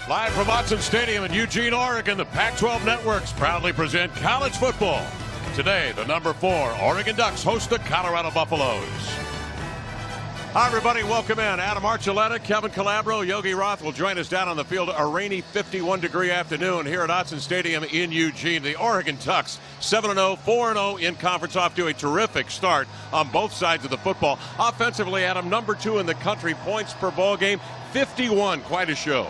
Live from Autzen Stadium in Eugene, Oregon, the Pac-12 networks proudly present college football. Today, the number 4 Oregon Ducks host the Colorado Buffaloes. Hi, everybody. Welcome in. Adam Archuleta, Kevin Calabro, Yogi Roth will join us down on the field. A rainy 51-degree afternoon here at Autzen Stadium in Eugene. The Oregon Ducks, 7-0, 4-0 in conference, off to a terrific start on both sides of the football. Offensively, Adam, number 2 in the country, points per ball game, 51. Quite a show.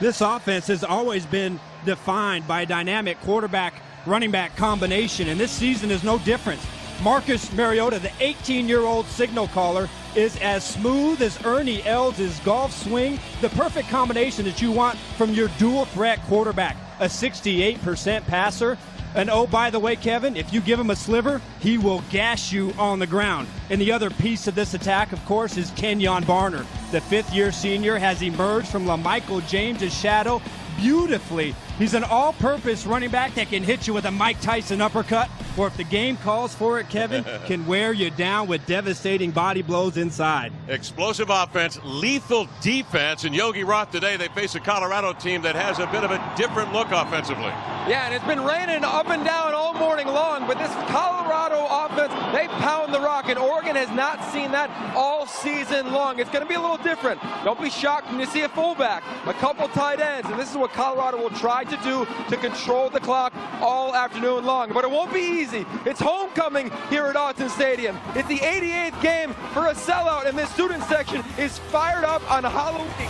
This offense has always been defined by a dynamic quarterback running back combination, and this season is no different. Marcus Mariota, the 18-year-old signal caller, is as smooth as Ernie Els' golf swing, the perfect combination that you want from your dual threat quarterback. A 68% passer. And oh, by the way, Kevin, if you give him a sliver, he will gash you on the ground. And the other piece of this attack, of course, is Kenyon Barner. The fifth-year senior has emerged from LaMichael James' shadow beautifully. He's an all-purpose running back that can hit you with a Mike Tyson uppercut, or if the game calls for it, Kevin, can wear you down with devastating body blows inside. Explosive offense, lethal defense, and Yogi Roth today, they face a Colorado team that has a bit of a different look offensively. Yeah, and it's been raining up and down all morning long, but this Colorado offense, they pound the rock, and Oregon has not seen that all season long. It's going to be a little different. Don't be shocked when you see a fullback, a couple tight ends, and this is what Colorado will try to do to control the clock all afternoon long. But it won't be easy. It's homecoming here at Autzen Stadium. It's the 88th game for a sellout, and this student section is fired up on Halloween.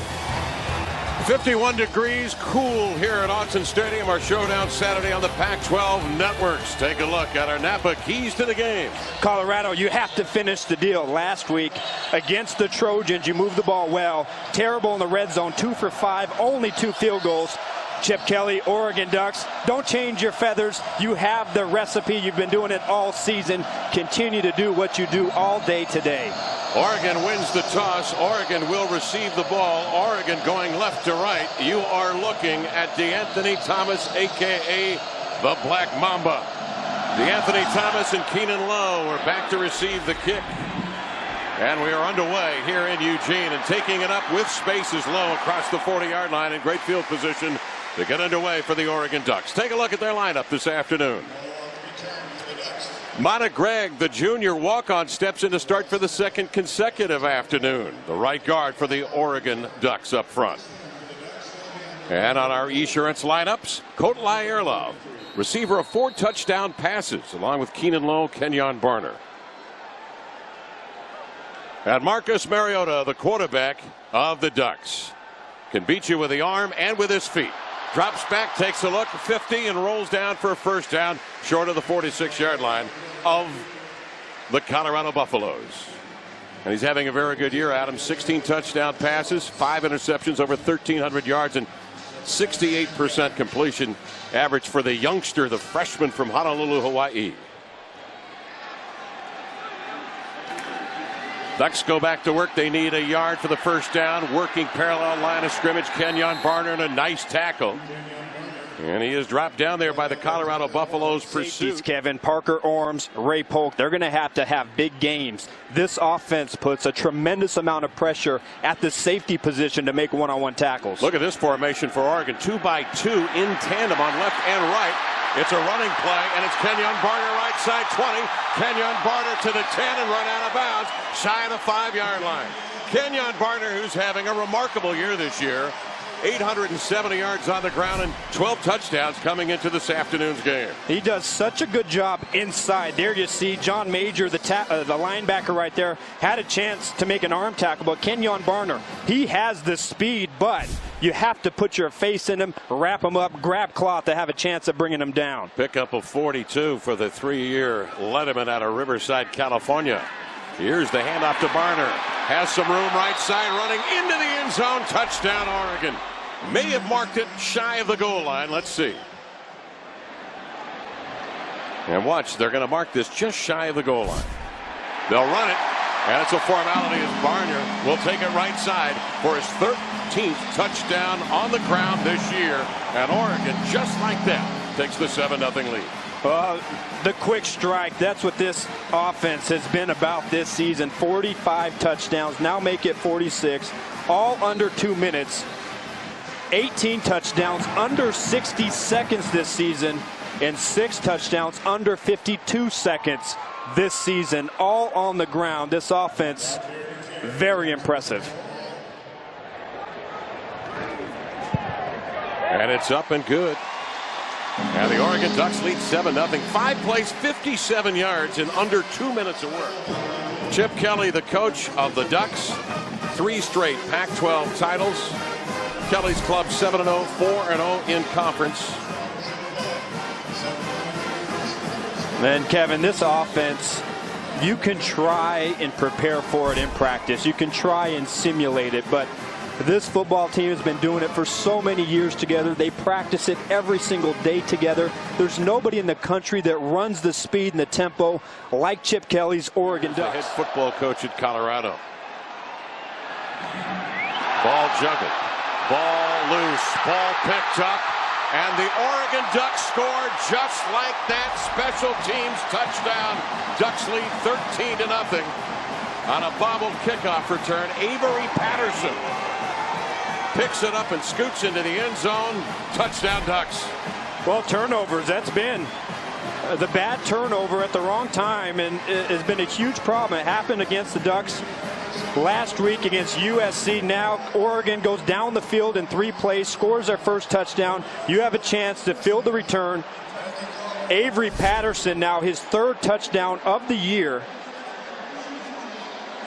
51 degrees, cool here at Autzen Stadium. Our showdown Saturday on the Pac-12 networks. Take a look at our Napa keys to the game. Colorado, you have to finish the deal. Last week against the Trojans, you moved the ball well. Terrible in the red zone, 2 for 5, only 2 field goals. Chip Kelly, Oregon Ducks, don't change your feathers. You have the recipe. You've been doing it all season. Continue to do what you do all day today. Oregon wins the toss. Oregon will receive the ball. Oregon going left to right. You are looking at DeAnthony Thomas, a.k.a. the Black Mamba. DeAnthony Thomas and Keenan Lowe are back to receive the kick. And we are underway here in Eugene, and taking it up with space is Lowe across the 40-yard line in great field position to get underway for the Oregon Ducks. Take a look at their lineup this afternoon. Monta Gregg, the junior walk-on, steps in to start for the second consecutive afternoon. The right guard for the Oregon Ducks up front. And on our Esurance lineups, Kotlai Erlov, receiver of 4 touchdown passes, along with Keenan Lowe, Kenyon Barner. And Marcus Mariota, the quarterback of the Ducks, can beat you with the arm and with his feet. Drops back, takes a look, 50, and rolls down for a first down, short of the 46-yard line of the Colorado Buffaloes. And he's having a very good year, Adam. 16 touchdown passes, 5 interceptions, over 1,300 yards, and 68% completion average for the youngster, the freshman from Honolulu, Hawaii. Ducks go back to work. They need a yard for the first down. Working parallel line of scrimmage. Kenyon Barner in a nice tackle. And he is dropped down there by the Colorado Buffaloes pursuit. Kevin, Parker Orms, Ray Polk, they're going to have big games. This offense puts a tremendous amount of pressure at the safety position to make one-on-one tackles. Look at this formation for Oregon. 2 by 2 in tandem on left and right. It's a running play, and it's Kenyon Barner right side 20. Kenyon Barner to the 10 and run out of bounds, shy of the 5-yard line. Kenyon Barner, who's having a remarkable year this year. 870 yards on the ground and 12 touchdowns coming into this afternoon's game. He does such a good job inside. There you see John Major, the linebacker right there, had a chance to make an arm tackle, but Kenyon Barner, he has the speed, but you have to put your face in him, wrap him up, grab cloth to have a chance of bringing him down. Pickup of 42 for the 3-year Letterman out of Riverside, California. Here's the handoff to Barner. Has some room right side, running into the end zone. Touchdown, Oregon. May have marked it shy of the goal line. Let's see. And watch, they're going to mark this just shy of the goal line. They'll run it, and it's a formality as Barner will take it right side for his 13th touchdown on the ground this year. And Oregon, just like that, takes the 7-0 lead. The quick strike, that's what this offense has been about this season. 45 touchdowns, now make it 46, all under 2 minutes. 18 touchdowns under 60 seconds this season, and 6 touchdowns under 52 seconds this season, all on the ground. This offense, very impressive. And it's up and good. And the Oregon Ducks lead 7-0. 5 plays, 57 yards in under 2 minutes of work. Chip Kelly, the coach of the Ducks, 3 straight Pac-12 titles. Kelly's club 7-0, 4-0 in conference. And Kevin, this offense, you can try and prepare for it in practice. You can try and simulate it, but this football team has been doing it for so many years together. They practice it every single day together. There's nobody in the country that runs the speed and the tempo like Chip Kelly's Oregon Ducks. The head football coach at Colorado. Ball juggled. Ball loose. Ball picked up. And the Oregon Ducks scored just like that. Special teams touchdown. Ducks lead 13-0 on a bobbled kickoff return. Avery Patterson picks it up and scoots into the end zone. Touchdown Ducks. Well, turnovers, that's been the bad turnover at the wrong time, and it has been a huge problem. It happened against the Ducks last week against USC. Now Oregon goes down the field in 3 plays, scores their first touchdown. You have a chance to field the return. Avery Patterson, now his 3rd touchdown of the year.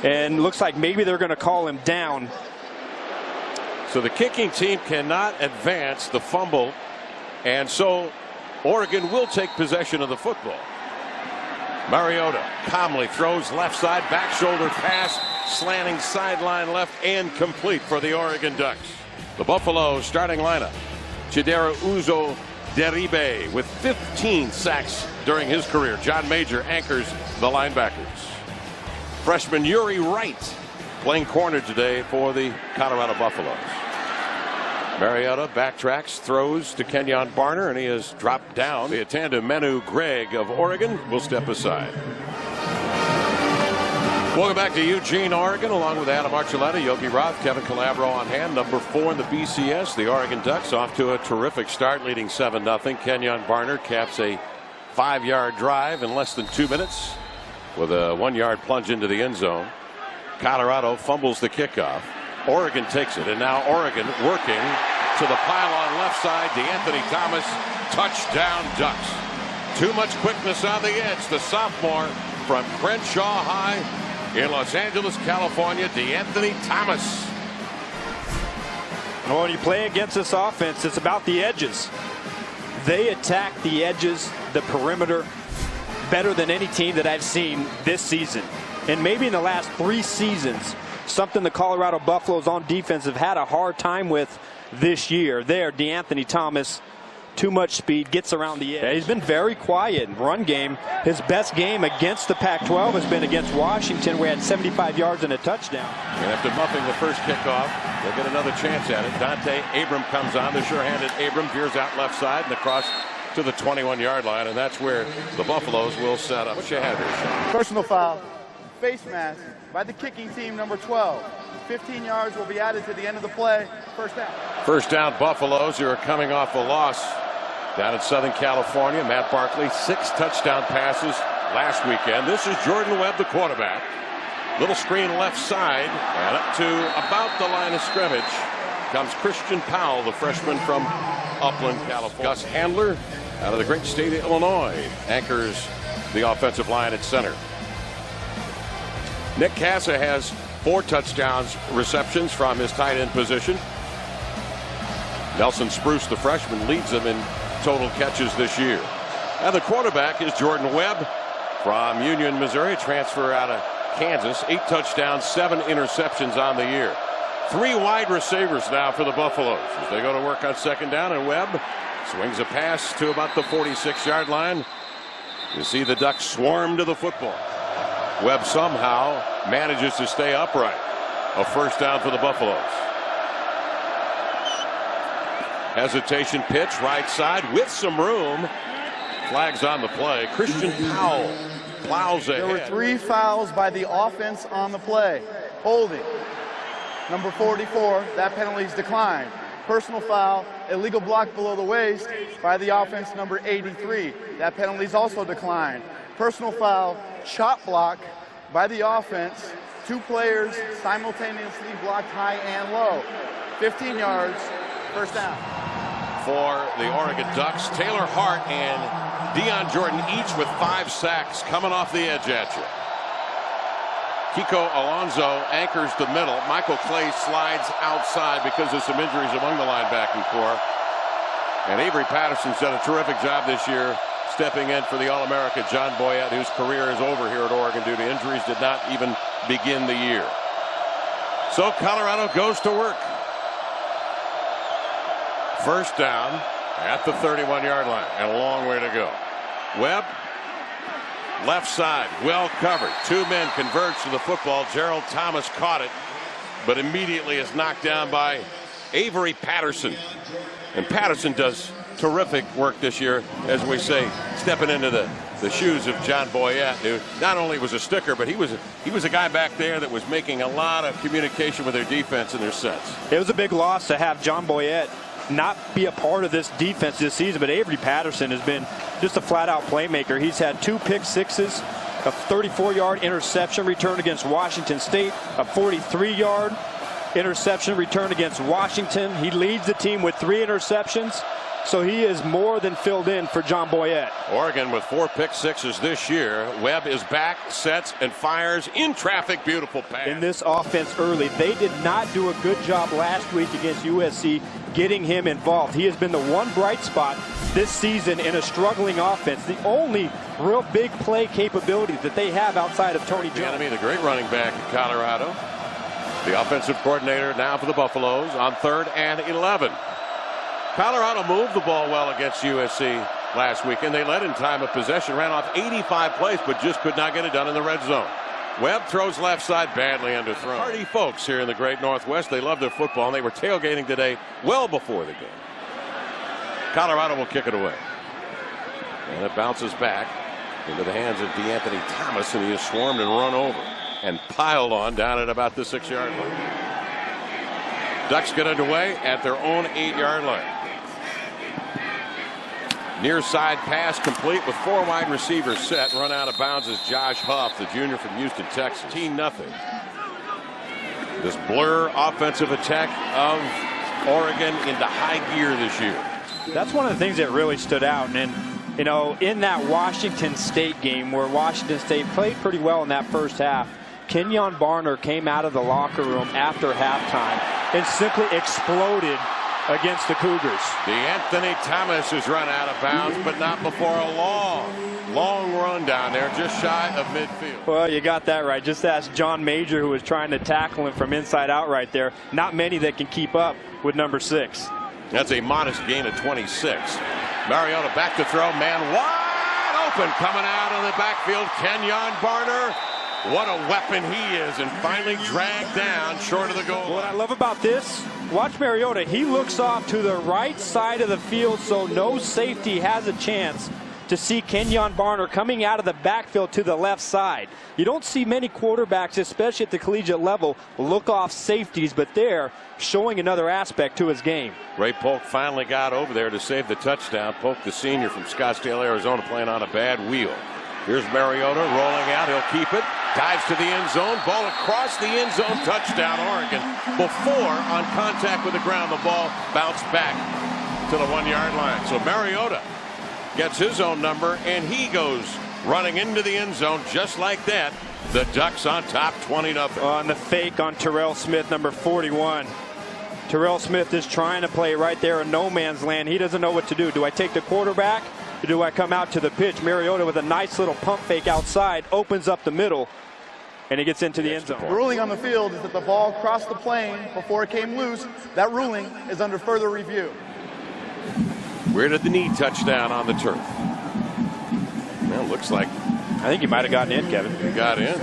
And looks like maybe they're going to call him down. So the kicking team cannot advance the fumble, and so Oregon will take possession of the football. Mariota calmly throws left side, back shoulder pass, slanting sideline left, and complete for the Oregon Ducks. The Buffalo starting lineup. Chidera Uzo-Deribe with 15 sacks during his career. John Major anchors the linebackers. Freshman Uri Wright playing corner today for the Colorado Buffaloes. Mariota backtracks, throws to Kenyon Barner, and he has dropped down. The tandem Menu Gregg of Oregon will step aside. Welcome back to Eugene, Oregon, along with Adam Archuleta, Yogi Roth, Kevin Calabro on hand. Number 4 in the BCS. The Oregon Ducks off to a terrific start, leading 7-0. Kenyon Barner caps a 5-yard drive in less than 2 minutes with a 1-yard plunge into the end zone. Colorado fumbles the kickoff. Oregon takes it, and now Oregon working to the pylon left side. DeAnthony Thomas, touchdown Ducks. Too much quickness on the edge. The sophomore from Crenshaw High in Los Angeles, California, DeAnthony Thomas. Well, when you play against this offense, it's about the edges. They attack the edges, the perimeter, better than any team that I've seen this season. And maybe in the last 3 seasons, something the Colorado Buffaloes on defense have had a hard time with this year. There, DeAnthony Thomas, too much speed, gets around the edge. Yeah, he's been very quiet in run game. His best game against the Pac-12 has been against Washington, where he had 75 yards and a touchdown. And after muffing the first kickoff, they'll get another chance at it. Dante Abram comes on. The sure-handed Abram veers out left side and across to the 21-yard line, and that's where the Buffaloes will set up. What you have here, personal foul, face mask by the kicking team, number 12. 15 yards will be added to the end of the play. First down. First down, Buffaloes, who are coming off a loss down in Southern California. Matt Barkley, 6 touchdown passes last weekend. This is Jordan Webb, the quarterback. Little screen left side, and up to about the line of scrimmage comes Christian Powell, the freshman from Upland, California. Gus Handler, out of the great state of Illinois, anchors the offensive line at center. Nick Casa has 4 touchdowns receptions from his tight end position. Nelson Spruce, the freshman, leads them in total catches this year. And the quarterback is Jordan Webb from Union, Missouri, transfer out of Kansas. 8 touchdowns, 7 interceptions on the year. 3 wide receivers now for the Buffaloes as they go to work on second down, and Webb swings a pass to about the 46-yard line. You see the Ducks swarm to the football. Webb somehow manages to stay upright. A first down for the Buffaloes. Hesitation pitch, right side with some room. Flags on the play. Christian Powell plows ahead. There were 3 fouls by the offense on the play. Holding. Number 44, that penalty is declined. Personal foul, illegal block below the waist by the offense number 83. That penalty is also declined. Personal foul, chop block by the offense. 2 players simultaneously blocked high and low. 15 yards, first down. For the Oregon Ducks, Taylor Hart and Deion Jordan each with 5 sacks coming off the edge at you. Kiko Alonso anchors the middle. Michael Clay slides outside because of some injuries among the linebacking core. And Avery Patterson's done a terrific job this year stepping in for the All-America John Boyette, whose career is over here at Oregon due to injuries, did not even begin the year. So Colorado goes to work. First down at the 31-yard line and a long way to go. Webb, left side, well covered. 2 men converge to the football. Gerald Thomas caught it, but immediately is knocked down by Avery Patterson. And Patterson does terrific work this year, as we say, stepping into the shoes of John Boyette, who not only was a sticker, but he was a guy back there that was making a lot of communication with their defense and their sets. It was a big loss to have John Boyette not be a part of this defense this season, but Avery Patterson has been just a flat-out playmaker. He's had 2 pick sixes, a 34-yard interception return against Washington State, a 43-yard interception return against Washington. He leads the team with 3 interceptions, so he is more than filled in for John Boyette. Oregon with 4 pick sixes this year. Webb is back, sets, and fires in traffic. Beautiful pass. In this offense early, they did not do a good job last week against USC getting him involved. He has been the one bright spot this season in a struggling offense. The only real big play capability that they have outside of Tony Jones. DeAnthony, the great running back in Colorado. The offensive coordinator now for the Buffaloes on 3rd and 11. Colorado moved the ball well against USC last weekend. They led in time of possession, ran off 85 plays, but just could not get it done in the red zone. Webb throws left side, badly underthrown. Hardy folks here in the great Northwest, they love their football, and they were tailgating today well before the game. Colorado will kick it away. And it bounces back into the hands of DeAnthony Thomas, and he is swarmed and run over and piled on down at about the 6-yard line. Ducks get underway at their own 8-yard line. Near side pass complete with 4 wide receivers set. Run out of bounds is Josh Huff, the junior from Houston, Texas. 18-0. This blur offensive attack of Oregon into high gear this year. That's one of the things that really stood out. And, you know, in that Washington State game where Washington State played pretty well in that first half, Kenyon Barner came out of the locker room after halftime and simply exploded against the Cougars. DeAnthony Thomas is run out of bounds, but not before a long run down there, just shy of midfield. Well, you got that right. Just ask John Major, who was trying to tackle him from inside out right there. Not many that can keep up with number 6. That's a modest gain of 26. Mariota back to throw, man wide open, coming out of the backfield. Kenyon Barner. What a weapon he is, and finally dragged down short of the goal. What I love about this, watch Mariota. He looks off to the right side of the field, so no safety has a chance to see Kenyon Barner coming out of the backfield to the left side. You don't see many quarterbacks, especially at the collegiate level, look off safeties, but they're showing another aspect to his game. Ray Polk finally got over there to save the touchdown. Polk, the senior from Scottsdale, Arizona, playing on a bad wheel. Here's Mariota rolling out. He'll keep it. Dives to the end zone. Ball across the end zone. Touchdown, Oregon. Before, on contact with the ground, the ball bounced back to the 1-yard line. So Mariota gets his own number, and he goes running into the end zone just like that. The Ducks on top, 20-0. On the fake on Terrell Smith, number 41. Terrell Smith is trying to play right there in no man's land. He doesn't know what to do. Do I take the quarterback? Or do I come out to the pitch? Mariota with a nice little pump fake outside, opens up the middle, and he gets into the end zone. The ruling on the field is that the ball crossed the plane before it came loose. That ruling is under further review. Where did the knee touchdown on the turf? Well, looks like I think he might have gotten in, Kevin. he got in.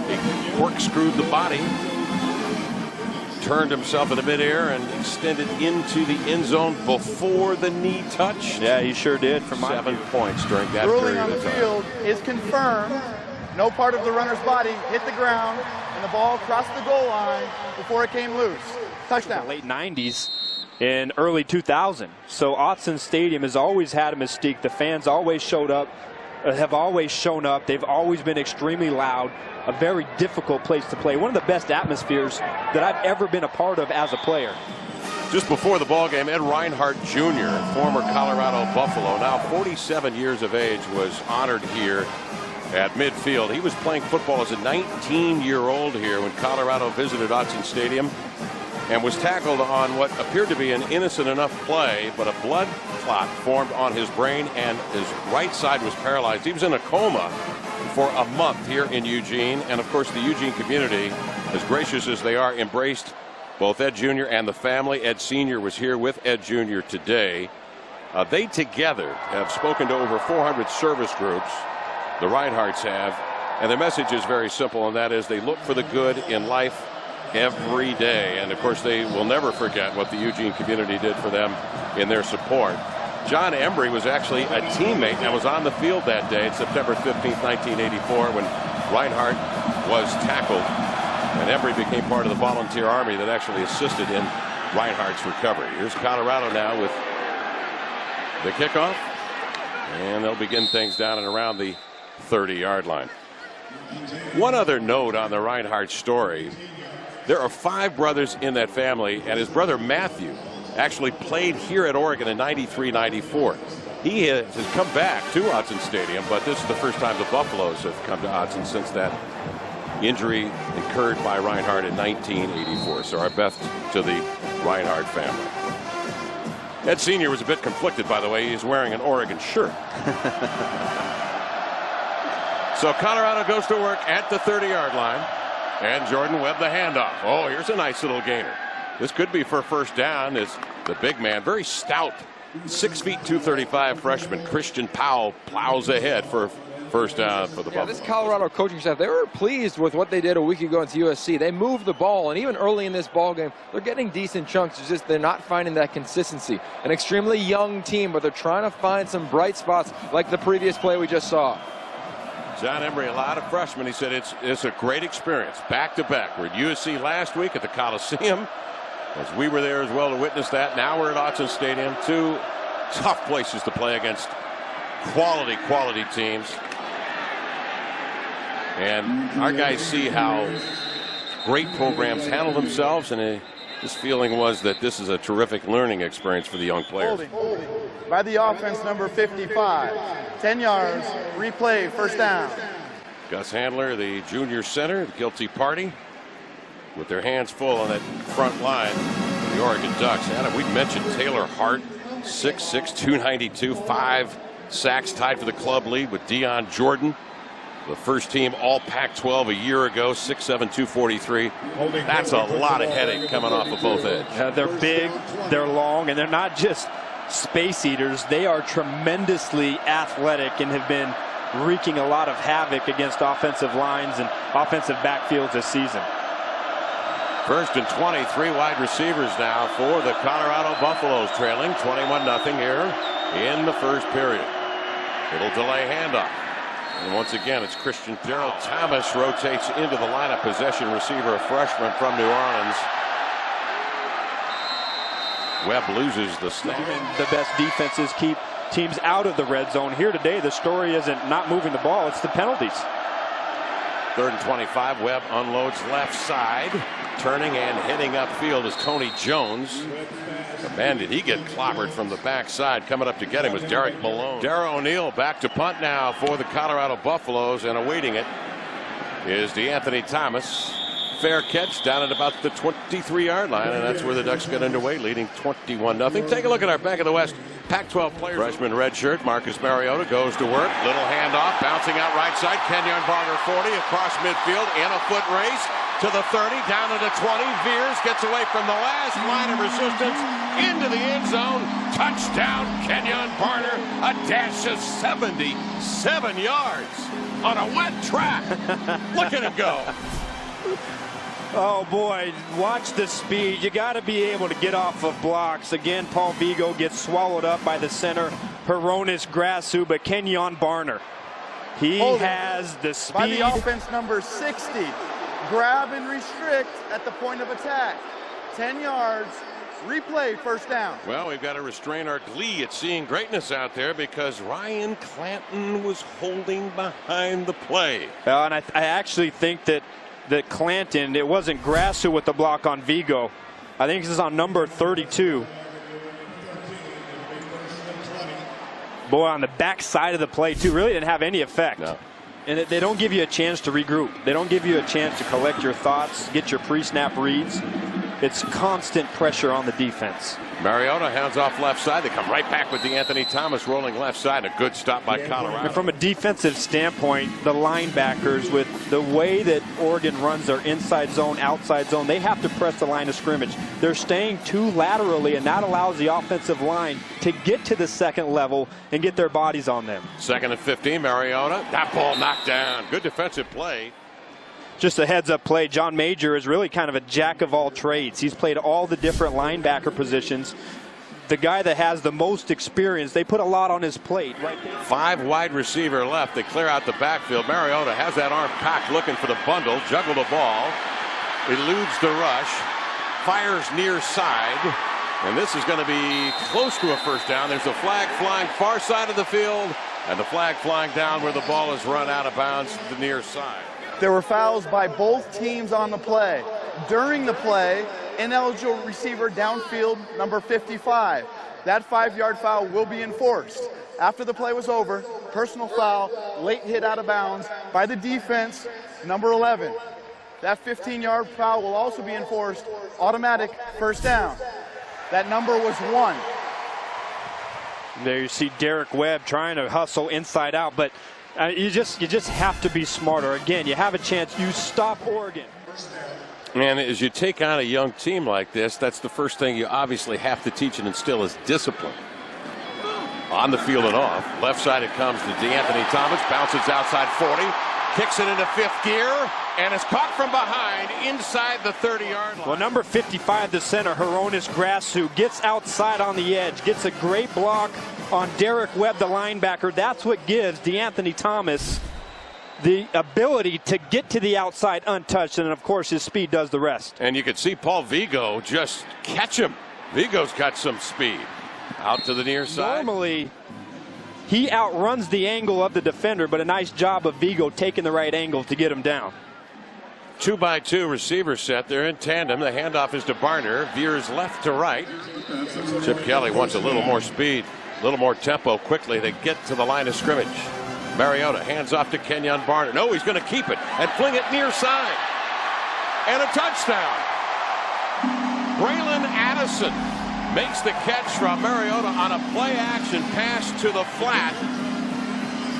He corkscrewed the body, turned himself into midair, and extended into the end zone before the knee touched. Yeah, he sure did. From 7 points during that The ruling period on the of time. field is confirmed. No part of the runner's body hit the ground, and the ball crossed the goal line before it came loose. Touchdown. The late 90s, in early 2000. So Autzen Stadium has always had a mystique. The fans always showed up, have always shown up. They've always been extremely loud. A very difficult place to play. One of the best atmospheres that I've ever been a part of as a player. Just before the ball game, Ed Reinhardt Jr., former Colorado Buffalo, now 47 years of age, was honored here at midfield. He was playing football as a 19-year-old here when Colorado visited Autzen Stadium and was tackled on what appeared to be an innocent enough play, but a blood clot formed on his brain and his right side was paralyzed. He was in a coma for a month here in Eugene, and of course the Eugene community, as gracious as they are, embraced both Ed Jr. and the family. Ed Sr. was here with Ed Jr. today. They together have spoken to over 400 service groups, the Reinhardts have, and the message is very simple, and that is they look for the good in life every day. And of course they will never forget what the Eugene community did for them in their support. John Embry was actually a teammate and was on the field that day, September 15th, 1984, when Reinhardt was tackled. And Embry became part of the volunteer army that actually assisted in Reinhardt's recovery. Here's Colorado now with the kickoff. And they'll begin things down and around the 30-yard line. One other note on the Reinhardt story. There are 5 brothers in that family, and his brother Matthew actually played here at Oregon in '93-94. He has come back to Autzen Stadium, but this is the first time the Buffaloes have come to Autzen since that injury incurred by Reinhardt in 1984. So our best to the Reinhardt family. Ed Sr. was a bit conflicted, by the way. He's wearing an Oregon shirt. So Colorado goes to work at the 30-yard line. And Jordan Webb the handoff. Oh, here's a nice little gainer. This could be for first down as the big man, very stout, 6 feet 235 freshman Christian Powell plows ahead for first down for the Buffalo. This Colorado coaching staff, they were pleased with what they did a week ago against USC. They moved the ball, and even early in this ball game, they're getting decent chunks. It's just they're not finding that consistency. An extremely young team, but they're trying to find some bright spots like the previous play we just saw. John Embry, a lot of freshmen. He said it's a great experience. Back-to-back. We're at USC last week at the Coliseum, as we were there as well to witness that. Now we're at Autzen Stadium. 2 tough places to play against quality teams. And our guys see how great programs handle themselves, and his feeling was that this is a terrific learning experience for the young players. Holding by the offense, number 55. 10 yards, replay, first down. Gus Handler, the junior center, the guilty party, with their hands full on that front line. The Oregon Ducks. Adam, we mentioned Taylor Hart, 6'6", 292, 5 sacks, tied for the club lead with Deion Jordan. The first team all Pac-12 a year ago, 6'7", 243. That's a lot of headache coming off of both ends. They're big, they're long, and they're not just space eaters. They are tremendously athletic and have been wreaking a lot of havoc against offensive lines and offensive backfields this season. First and 20, 3 wide receivers now for the Colorado Buffaloes, trailing 21-0 here in the first period. Little delay handoff. And once again, it's Christian Darrell Thomas rotates into the lineup. Possession receiver, a freshman from New Orleans. Webb loses the snap. The best defenses keep teams out of the red zone. Here today, the story isn't not moving the ball, it's the penalties. 3rd and 25. Webb unloads left side. Turning and heading upfield is Tony Jones. But man, did he get clobbered from the backside. Coming up to get him was Derek Malone. Darrell O'Neal back to punt now for the Colorado Buffaloes, and awaiting it is DeAnthony Thomas. Fair catch down at about the 23-yard line, and that's where the Ducks get underway, leading 21-0. Take a look at our Bank of the West Pac-12 players. Freshman redshirt Marcus Mariota goes to work. Little handoff, bouncing out right side. Kenyon Barner 40 across midfield in a foot race to the 30, down to the 20. Veers, gets away from the last line of resistance into the end zone. Touchdown, Kenyon Barner. A dash of 77 yards on a wet track. Look at him go. Oh boy, watch the speed. You got to be able to get off of blocks. Again, Paul Vigo gets swallowed up by the center, Hronis Grasu, but Kenyon Barner, he has the speed. By the offense, number 60. Grab and restrict at the point of attack. 10 yards, Replay, first down. Well, we've got to restrain our glee at seeing greatness out there because Ryan Clanton was holding behind the play. Well, and I actually think that Clanton, it wasn't Grassu with the block on Vigo. I think this is on number 32. Boy, on the back side of the play, too, really didn't have any effect. No. And they don't give you a chance to regroup. They don't give you a chance to collect your thoughts, get your pre-snap reads. It's constant pressure on the defense. Mariota hands off left side. They come right back with DeAnthony Thomas rolling left side. A good stop by Colorado. And from a defensive standpoint, the linebackers, with the way that Oregon runs their inside zone, outside zone, they have to press the line of scrimmage. They're staying too laterally, and that allows the offensive line to get to the second level and get their bodies on them. 2nd and 15, Mariota. That ball knocked down. Good defensive play. Just a heads-up play, John Major is really kind of a jack of all trades. He's played all the different linebacker positions. The guy that has the most experience, they put a lot on his plate right there. 5 wide receiver left. They clear out the backfield. Mariota has that arm cocked looking for the bundle. Juggle the ball. Eludes the rush. Fires near side. And this is going to be close to a first down. There's a flag flying far side of the field. And the flag flying down where the ball is run out of bounds to the near side. There were fouls by both teams on the play. During the play, ineligible receiver downfield, number 55. That 5-yard foul will be enforced. After the play was over, personal foul, late hit out of bounds by the defense, number 11. That 15-yard foul will also be enforced, automatic first down. That number was 1. There you see Derek Webb trying to hustle inside out, but you just have to be smarter. Again, you have a chance. You stop Oregon. And as you take on a young team like this, that's the first thing you obviously have to teach and instill is discipline. On the field and off. Left side it comes to DeAnthony Thomas. Bounces outside 40. Kicks it into 5th gear. And is caught from behind inside the 30-yard line. Well, number 55, the center, Hronis Grassu, gets outside on the edge. Gets a great block on Derek Webb, the linebacker. That's what gives DeAnthony Thomas the ability to get to the outside untouched, and of course his speed does the rest. And you can see Paul Vigo just catch him. Vigo's got some speed. Out to the near side. Normally he outruns the angle of the defender, but a nice job of Vigo taking the right angle to get him down. 2-by-2 receiver set. They're in tandem. The handoff is to Barner. Veers left to right. Chip Kelly wants a little more speed, a little more tempo. Quickly they get to the line of scrimmage. Mariota hands off to Kenyon Barner. No, he's going to keep it and fling it near side. And a touchdown. Braylon Addison makes the catch from Mariota on a play action pass to the flat.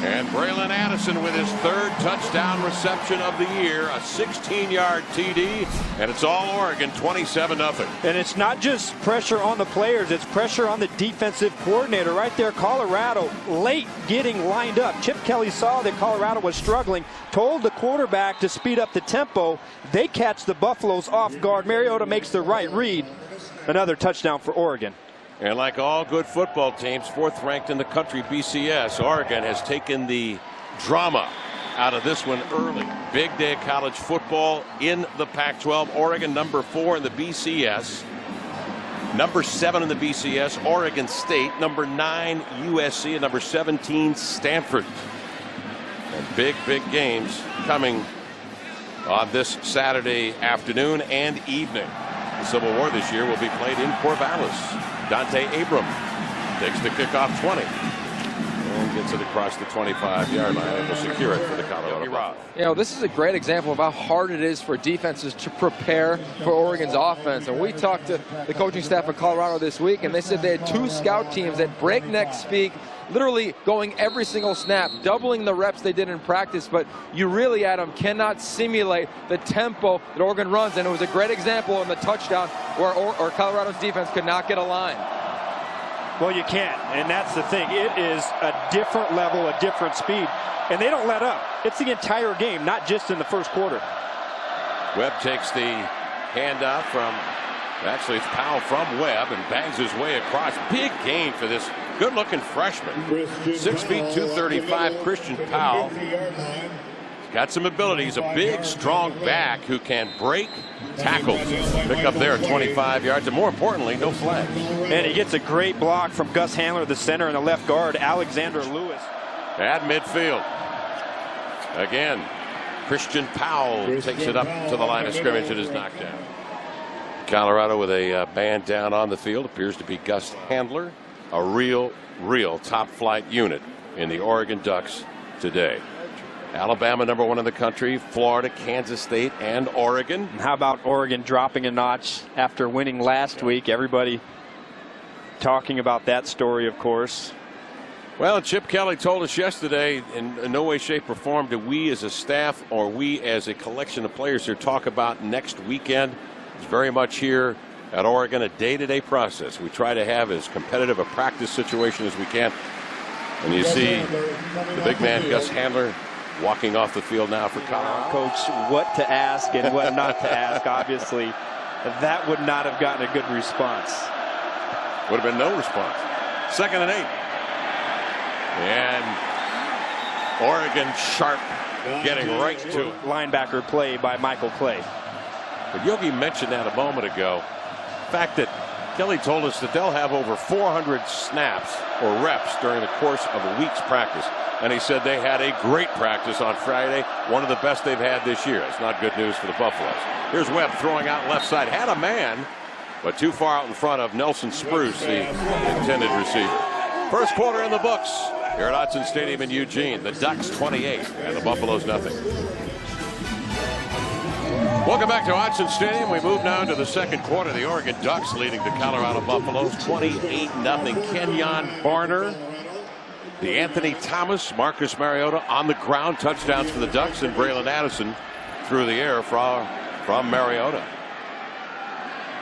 And Braylon Addison with his 3rd touchdown reception of the year, a 16-yard TD, and it's all Oregon, 27-0. And it's not just pressure on the players, it's pressure on the defensive coordinator right there. Colorado late getting lined up. Chip Kelly saw that Colorado was struggling, told the quarterback to speed up the tempo. They catch the Buffaloes off guard. Mariota makes the right read. Another touchdown for Oregon. And like all good football teams, 4th ranked in the country, BCS, Oregon has taken the drama out of this one early. Big day of college football in the Pac-12. Oregon number 4 in the BCS. Number 7 in the BCS, Oregon State. Number 9, USC. And number 17, Stanford. And big games coming on this Saturday afternoon and evening. The Civil War this year will be played in Corvallis. Dante Abram takes the kickoff 20 and gets it across the 25-yard line and will secure it for the Colorado Buffaloes. You know, this is a great example of how hard it is for defenses to prepare for Oregon's offense. And we talked to the coaching staff of Colorado this week, and they said they had 2 scout teams at breakneck speed, literally going every single snap, doubling the reps they did in practice. But you really, Adam, cannot simulate the tempo that Oregon runs. And it was a great example in the touchdown where Colorado's defense could not get a line. Well, you can't, and that's the thing. It is a different level, a different speed, and they don't let up. It's the entire game, not just in the first quarter. Webb takes the handoff from, actually it's Powell from Webb, and bangs his way across. Big gain for this good-looking freshman. 6 feet 235, Christian Powell. got some ability. He's a big, strong back who can break tackles. Pick up there 25 yards, and more importantly, no flags. And he gets a great block from Gus Handler, the center, and the left guard, Alexander Lewis. At midfield. Again, Christian Powell takes it up to the line of scrimmage and is knocked down. Colorado with a band down on the field. Appears to be Gus Handler, a real top flight unit in the Oregon Ducks today. Alabama #1 in the country, Florida, Kansas State, and Oregon. And how about Oregon dropping a notch after winning last week? Everybody talking about that story, of course. Well, Chip Kelly told us yesterday, in no way, shape, or form do we as a staff or we as a collection of players here talk about next weekend. It's very much here at Oregon a day-to-day process. We try to have as competitive a practice situation as we can. And you see the big man, Gus Handler, walking off the field now for Colorado. Coach, what to ask and what not to ask. Obviously, that would not have gotten a good response. Would have been no response. 2nd and 8. And Oregon sharp, getting right to it. Linebacker play by Michael Clay. But Yogi mentioned that a moment ago. The fact that Kelly told us that they'll have over 400 snaps or reps during the course of a week's practice. And he said they had a great practice on Friday, one of the best they've had this year. It's not good news for the Buffaloes. Here's Webb throwing out left side. Had a man, but too far out in front of Nelson Spruce, the intended receiver. First quarter in the books here at Autzen Stadium in Eugene. The Ducks 28 and the Buffaloes nothing. Welcome back to Autzen Stadium. We move now into the second quarter. The Oregon Ducks leading the Colorado Buffaloes 28-0. Kenyon Barner, DeAnthony Thomas, Marcus Mariota on the ground. Touchdowns for the Ducks, and Braylon Addison through the air from Mariota.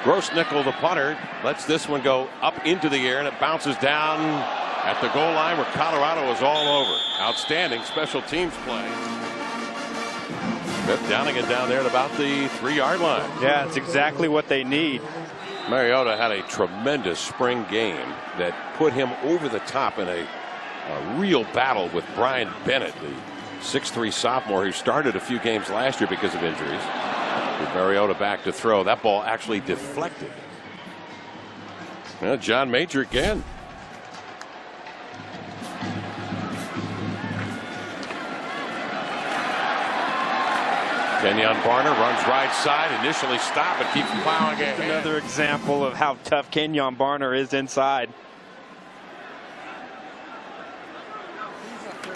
Grossnickel, the punter, lets this one go up into the air, and it bounces down at the goal line where Colorado is all over. Outstanding special teams play. Downing it down there at about the 3-yard line. Yeah, it's exactly what they need. Mariota had a tremendous spring game that put him over the top in a real battle with Brian Bennett, the 6'3" sophomore who started a few games last year because of injuries. With Mariota back to throw. That ball actually deflected. Well, John Major again. Kenyon Barner runs right side, initially stopped, but keeps plowing ahead. Another example of how tough Kenyon Barner is inside.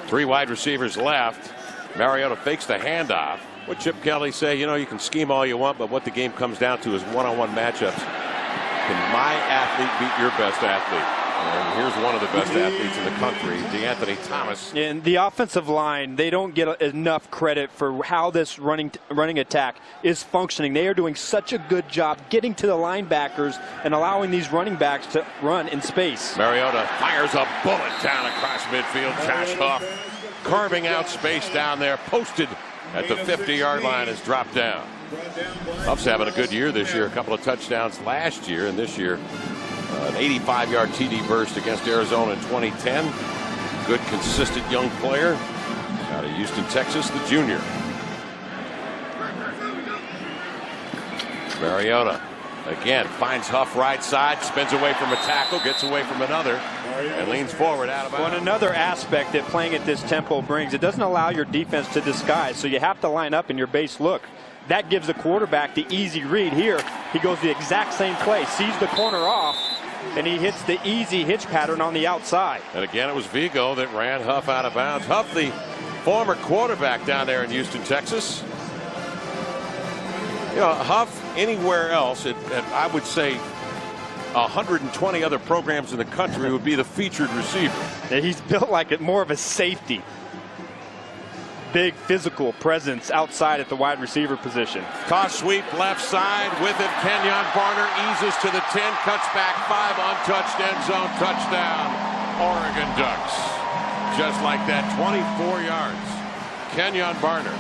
3 wide receivers left. Mariota fakes the handoff. What Chip Kelly say, you know, you can scheme all you want, but what the game comes down to is one-on-one matchups. Can my athlete beat your best athlete? And here's one of the best athletes in the country, DeAnthony Thomas. And the offensive line, they don't get enough credit for how this running attack is functioning. They are doing such a good job getting to the linebackers and allowing these running backs to run in space. Mariota fires a bullet down across midfield. Josh Huff carving out space down there, posted at the 50-yard line, is dropped down. Huff's having a good year this year. A couple of touchdowns last year, and this year an 85-yard TD burst against Arizona in 2010. Good, consistent young player out of Houston, Texas, the junior. Mariota again finds Huff right side, spins away from a tackle, gets away from another, and leans forward out of bounds. Well, another aspect that playing at this tempo brings, it doesn't allow your defense to disguise, so you have to line up in your base look. That gives the quarterback the easy read. Here, he goes the exact same play, sees the corner off, and he hits the easy hitch pattern on the outside. And again, it was Vigo that ran Huff out of bounds. Huff, the former quarterback down there in Houston, Texas. You know, Huff, anywhere else, I would say 120 other programs in the country would be the featured receiver. Yeah, he's built like more of a safety. Big physical presence outside at the wide receiver position. Toss sweep left side with it. Kenyon Barner eases to the 10, cuts back 5, untouched end zone touchdown. Oregon Ducks. Just like that, 24 yards. Kenyon Barner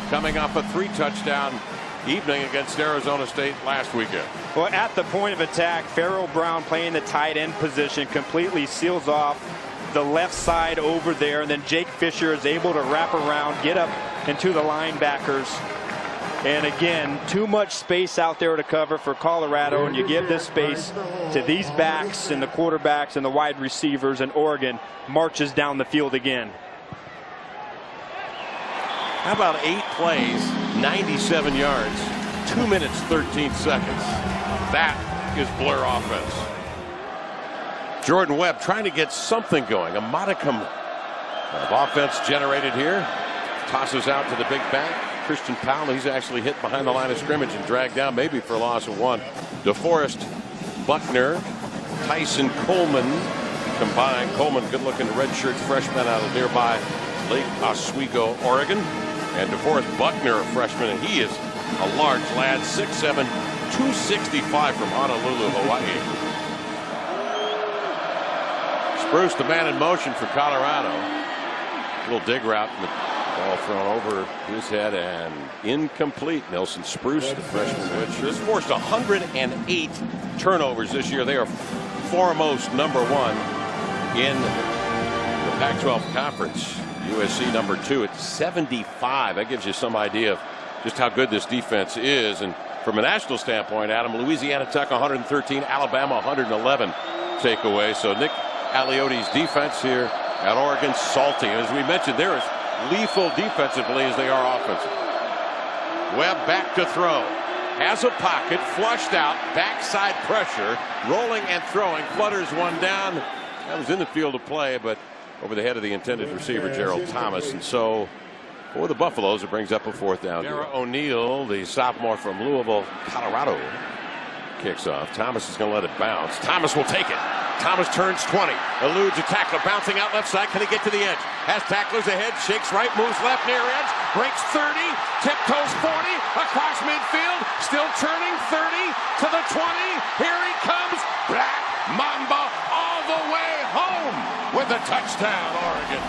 coming off a 3-touchdown evening against Arizona State last weekend. Well, at the point of attack, Farrell Brown playing the tight end position completely seals off the left side over there, and then Jake Fisher is able to wrap around, get up and to the linebackers. And again, too much space out there to cover for Colorado, and you give this space to these backs and the quarterbacks and the wide receivers, and Oregon marches down the field again. How about 8 plays, 97 yards, 2 minutes, 13 seconds. That is Blur offense. Jordan Webb trying to get something going. A modicum of offense generated here. Tosses out to the big back. Christian Powell, he's actually hit behind the line of scrimmage and dragged down, maybe for a loss of 1. DeForest, Buckner, Tyson Coleman combined. Coleman, good-looking redshirt freshman out of nearby Lake Oswego, Oregon. And DeForest Buckner, a freshman, and he is a large lad, 6'7", 265 from Honolulu, Hawaii. Spruce, the man in motion for Colorado. Little dig route, and the ball thrown over his head and incomplete. Nelson Spruce, the freshman redshirt, has forced 108 turnovers this year. They are foremost #1 in the Pac-12 conference. USC #2 at 75. That gives you some idea of just how good this defense is. And from a national standpoint, Adam, Louisiana Tech 113, Alabama 111 takeaway. So Nick Aliotti's defense here at Oregon, salty. As we mentioned, they're as lethal defensively as they are offensively. Webb back to throw. Has a pocket, flushed out, backside pressure, rolling and throwing, flutters one down. That was in the field of play, but over the head of the intended receiver, Gerald Thomas. And so for the Buffaloes, it brings up a 4th down. Dara O'Neal, the sophomore from Louisville, Colorado, kicks off. Thomas is going to let it bounce. Thomas will take it. Thomas turns 20, eludes a tackler, bouncing out left side. Can he get to the edge? Has tacklers ahead, shakes right, moves left near edge, breaks 30, tiptoes 40, across midfield, still turning 30 to the 20. Here he comes, Black Mamba all the way home with a touchdown, Oregon.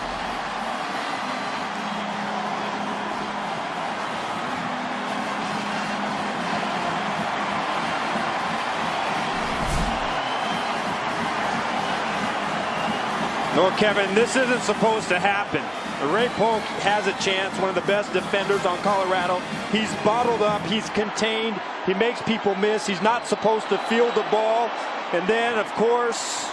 No, Kevin, this isn't supposed to happen. Ray Polk has a chance, one of the best defenders on Colorado. He's bottled up, he's contained, he makes people miss. He's not supposed to field the ball. And then, of course,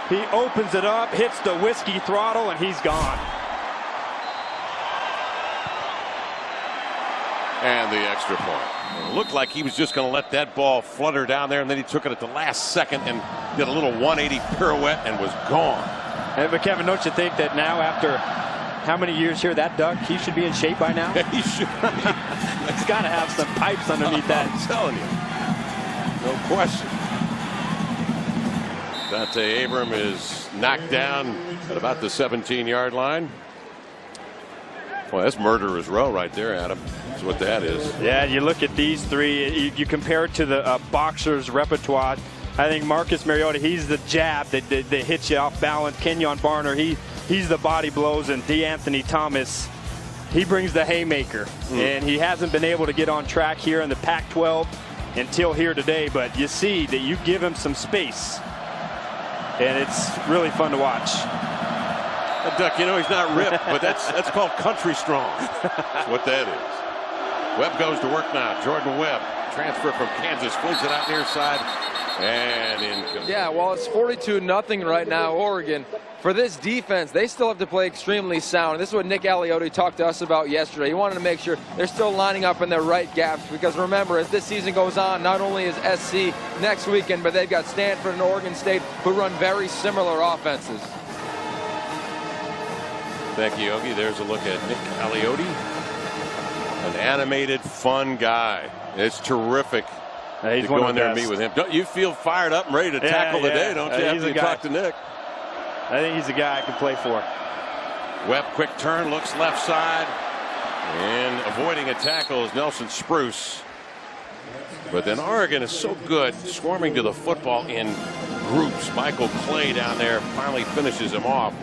he opens it up, hits the whiskey throttle, and he's gone. And the extra point. It looked like he was just going to let that ball flutter down there, and then he took it at the last second and did a little 180 pirouette and was gone. But Kevin, don't you think that now, after how many years here, that duck, he should be in shape by now? He should. He's got to have some pipes underneath that. I'm telling you. No question. Dante Abram is knocked down at about the 17-yard line. Well, that's murderer's row right there, Adam. That's what that is. Yeah, you look at these three, you compare it to the boxer's repertoire. I think Marcus Mariota, he's the jab that hits you off balance. Kenyon Barner, he's the body blows. And DeAnthony Thomas, he brings the haymaker. And he hasn't been able to get on track here in the Pac-12 until here today. But you see that you give him some space, and it's really fun to watch. That duck, you know, he's not ripped, but that's called country strong. That's what that is. Webb goes to work now. Jordan Webb, transfer from Kansas, flings it out near side. And in. Yeah, well, it's 42-0 right now, Oregon. For this defense, they still have to play extremely sound. This is what Nick Aliotti talked to us about yesterday. He wanted to make sure they're still lining up in their right gaps, because remember, as this season goes on, not only is SC next weekend, but they've got Stanford and Oregon State who run very similar offenses. Thank you, Yogi. There's a look at Nick Aliotti. An animated, fun guy. It's terrific. He's to go in there and meet with him. Don't you feel fired up and ready to tackle today, don't you? After you talk to Nick. I think he's a guy I can play for. Webb, quick turn, looks left side. And avoiding a tackle is Nelson Spruce. But then Oregon is so good swarming to the football in groups. Michael Clay down there finally finishes him off.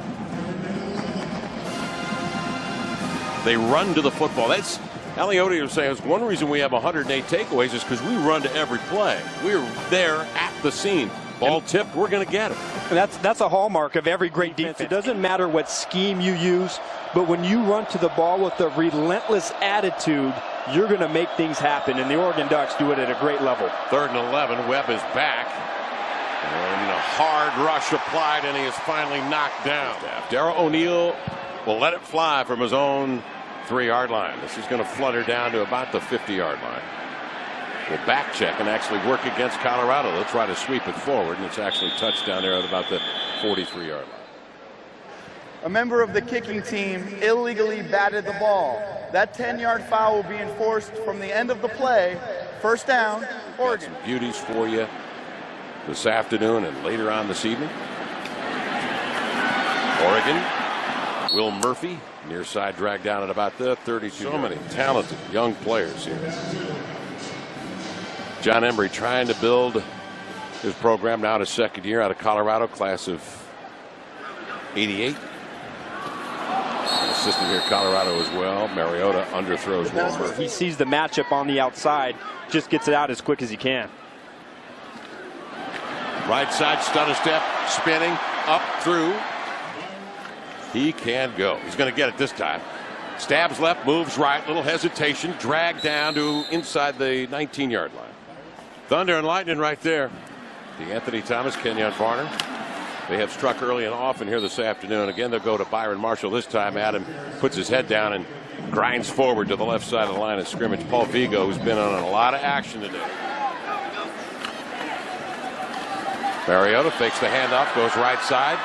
They run to the football. That's Aliotti was saying, one reason we have 108 takeaways is because we run to every play. We're there at the scene. Ball tipped, we're going to get it. That's a hallmark of every great defense. It doesn't matter what scheme you use, but when you run to the ball with a relentless attitude, you're going to make things happen, and the Oregon Ducks do it at a great level. 3rd and 11, Webb is back. And a hard rush applied, and he is finally knocked down. Darrell O'Neal will let it fly from his own 3-yard line. This is going to flutter down to about the 50-yard line. Will back check and actually work against Colorado. They'll try to sweep it forward, and it's actually touched down there at about the 43-yard line. A member of the kicking team illegally batted the ball. That 10-yard foul will be enforced from the end of the play. First down, Oregon. Got some beauties for you this afternoon and later on this evening. Oregon, Will Murphy, near side drag down at about the 32. So many talented young players here. John Embry trying to build his program now to 2nd year out of Colorado, class of '88. Assistant here, Colorado as well. Mariota underthrows Will Murphy. He sees the matchup on the outside, just gets it out as quick as he can. Right side, stutter step, spinning, up through. He can go. He's going to get it this time. Stabs left, moves right, little hesitation, drag down to inside the 19-yard line. Thunder and lightning right there. DeAnthony Thomas, Kenyon Varner. They have struck early and often here this afternoon. Again, they'll go to Byron Marshall this time. Adam puts his head down and grinds forward to the left side of the line of scrimmage. Paul Vigo, who's been on a lot of action today. Mariota fakes the handoff, goes right side.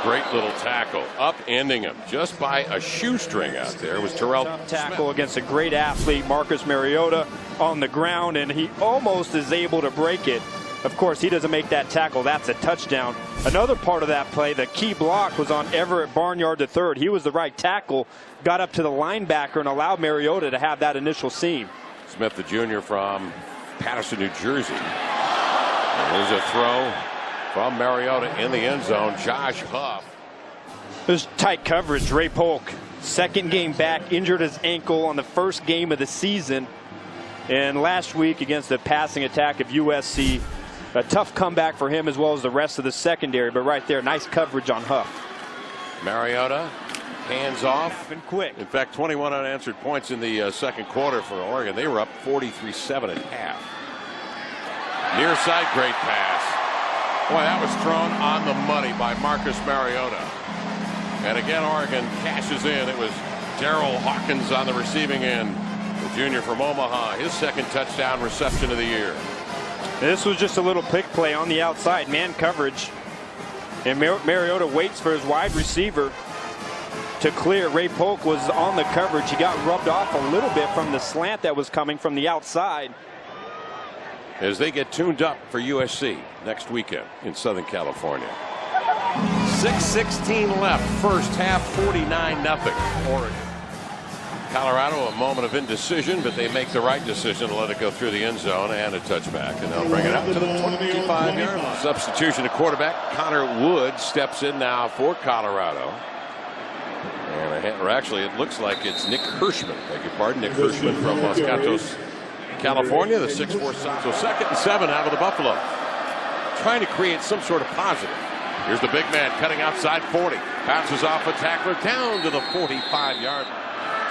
Great little tackle, upending him just by a shoestring out there. It was Terrell tackle against a great athlete, Marcus Mariota, on the ground, and he almost is able to break it. Of course, he doesn't make that tackle. That's a touchdown. Another part of that play, the key block was on Everett Barnyard III. He was the right tackle, got up to the linebacker and allowed Mariota to have that initial seam. Smith, the junior from Patterson, New Jersey. And there's a throw from Mariota in the end zone. Josh Huff. There's tight coverage. Ray Polk, 2nd game back, injured his ankle on the 1st game of the season. And last week against the passing attack of USC, a tough comeback for him as well as the rest of the secondary. But right there, nice coverage on Huff. Mariota, hands off. And quick. In fact, 21 unanswered points in the 2nd quarter for Oregon. They were up 43-7 at half. Near side, great pass. Boy, that was thrown on the money by Marcus Mariota. And again, Oregon cashes in. It was Darrell Hawkins on the receiving end. The junior from Omaha, his 2nd touchdown reception of the year. This was just a little pick play on the outside, man coverage. And Mariota waits for his wide receiver to clear. Ray Polk was on the coverage. He got rubbed off a little bit from the slant that was coming from the outside. As they get tuned up for USC next weekend in Southern California. 6:16 left, first half, 49-0 Oregon. Colorado, a moment of indecision, but they make the right decision to let it go through the end zone and a touchback, and they'll bring it out to the 25-yard line. Substitution at quarterback. Connor Wood steps in now for Colorado. Or actually, it looks like it's Nick Hirschman. Beg your pardon, Nick Hirschman from Los Gatos, California, the 6'4" side. So 2nd and 7 out of the Buffalo. Trying to create some sort of positive. Here's the big man cutting outside 40. Bounces off a tackler down to the 45-yard line.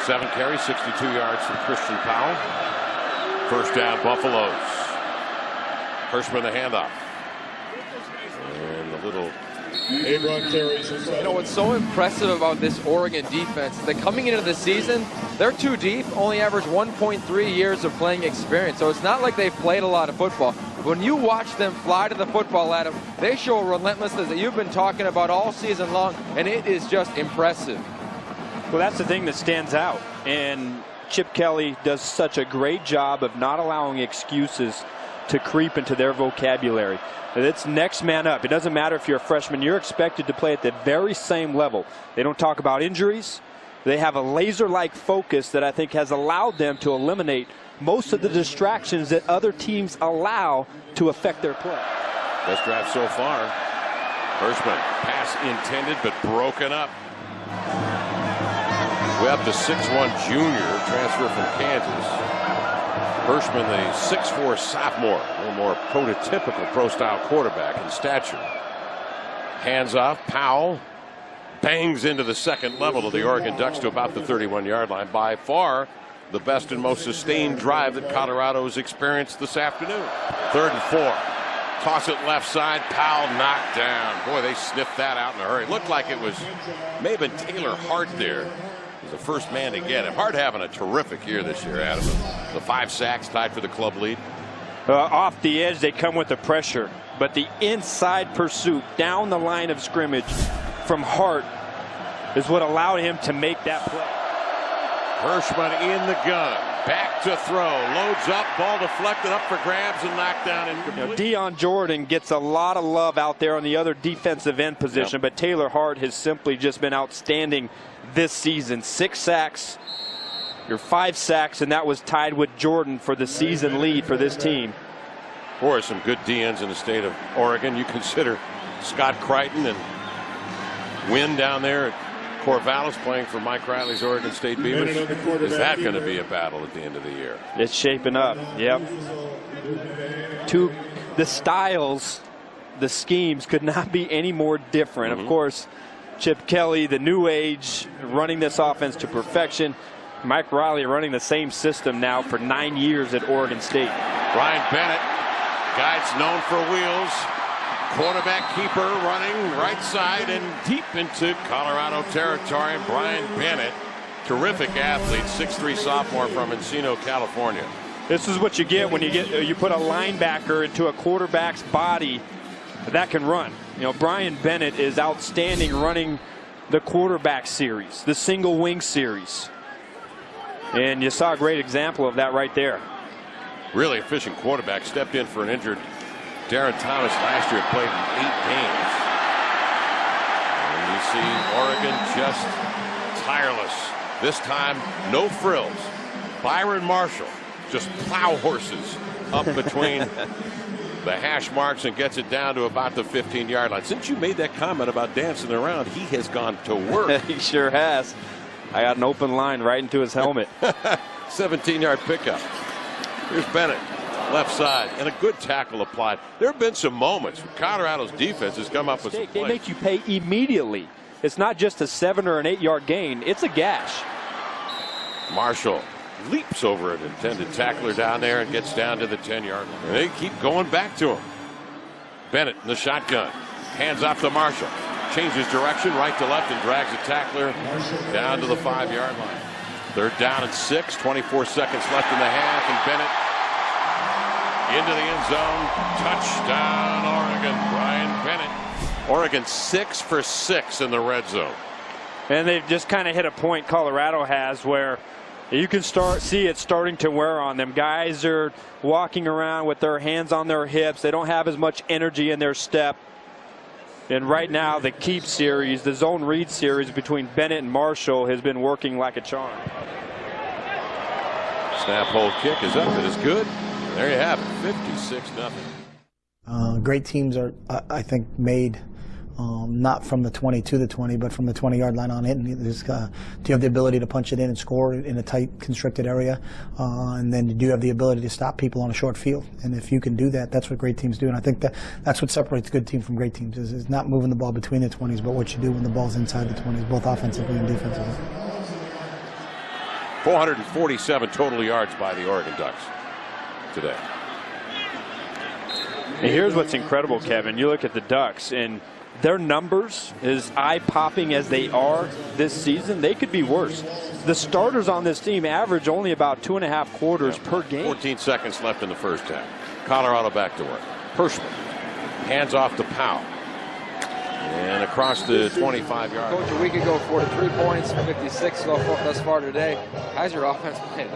7 carries, 62 yards from Christian Powell. First down, Buffaloes. Hirschman the handoff. And the little... You know what's so impressive about this Oregon defense? That coming into the season, they're too deep, only average 1.3 years of playing experience. So it's not like they've played a lot of football. When you watch them fly to the football, Adam, they show a relentlessness that you've been talking about all season long, and it is just impressive. Well, that's the thing that stands out. And Chip Kelly does such a great job of not allowing excuses to creep into their vocabulary. It's next man up. It doesn't matter if you're a freshman. You're expected to play at the very same level. They don't talk about injuries. They have a laser-like focus that I think has allowed them to eliminate most of the distractions that other teams allow to affect their play. Best drive so far. Hirschman, pass intended but broken up. Webb, the 6'1" junior, transfer from Kansas. Hirschman, the 6'4" sophomore, a little more prototypical pro-style quarterback in stature. Hands off, Powell bangs into the second level of the Oregon Ducks to about the 31-yard line. By far the best and most sustained drive that Colorado has experienced this afternoon. 3rd and 4. Toss it left side. Powell knocked down. Boy, they sniffed that out in a hurry. Looked like it may have been Taylor Hart there. He was the first man to get it. Hart having a terrific year this year, Adam. The 5 sacks tied for the club lead. Off the edge, they come with the pressure. But the inside pursuit down the line of scrimmage from Hart is what allowed him to make that play. Hirschman in the gun. Back to throw. Loads up. Ball deflected up for grabs and knocked down incomplete. Deion Jordan gets a lot of love out there on the other defensive end position, but Taylor Hart has simply just been outstanding this season. 6 sacks, 5 sacks, and that was tied with Jordan for the season lead for this team. Boy, some good DNs in the state of Oregon. You consider Scott Crichton and Wynn down there at Corvallis playing for Mike Riley's Oregon State Beavers. Is that going to be a battle at the end of the year? It's shaping up. Yep. The styles, the schemes could not be any more different. Of course, Chip Kelly, the new age, running this offense to perfection. Mike Riley running the same system now for 9 years at Oregon State. Brian Bennett, guy's known for wheels. Quarterback keeper running right side and deep into Colorado territory. Brian Bennett, terrific athlete, 6'3" sophomore from Encino, California. This is what you get when you put a linebacker into a quarterback's body that can run. You know, Brian Bennett is outstanding running the quarterback series, the single wing series. And you saw a great example of that right there. Really efficient quarterback. Stepped in for an injured Darren Thomas last year, played in 8 games. And you see Oregon just tireless. This time, no frills. Byron Marshall just plow horses up between the hash marks and gets it down to about the 15-yard line. Since you made that comment about dancing around, he has gone to work. He sure has. I got an open line right into his helmet. 17-yard pickup. Here's Bennett. Left side, and a good tackle applied. There have been some moments where Colorado's defense has come up with some plays. They make you pay immediately. It's not just a 7 or an 8-yard gain. It's a gash. Marshall leaps over an intended tackler down there and gets down to the 10-yard line. They keep going back to him. Bennett in the shotgun. Hands off to Marshall. Changes direction right to left and drags a tackler down to the 5-yard line. 3rd down and 6. 24 seconds left in the half, and Bennett into the end zone. Touchdown, Oregon. Brian Bennett. Oregon 6 for 6 in the red zone. And they've just kind of hit a point Colorado has where you can see it starting to wear on them. Guys are walking around with their hands on their hips. They don't have as much energy in their step. And right now, the keep series, the zone read series between Bennett and Marshall has been working like a charm. Snap, hold, kick is up. It is good. There you have it, 56-0. Great teams are, I think, made not from the 20 to the 20, but from the 20-yard line on in. Do you have the ability to punch it in and score in a tight, constricted area? And then do you have the ability to stop people on a short field? And if you can do that, that's what great teams do. And I think that's what separates good teams from great teams is not moving the ball between the 20s, but what you do when the ball's inside the 20s, both offensively and defensively. 447 total yards by the Oregon Ducks today. And here's what's incredible, Kevin. You look at the Ducks, and their numbers, as eye-popping as they are this season, they could be worse. The starters on this team average only about 2.5 quarters per game. 14 seconds left in the first half. Colorado back to work. Hirschman hands off to Powell. And across the 25-yard line. Coach, a week ago, 43 points, 56 thus far today. How's your offense playing?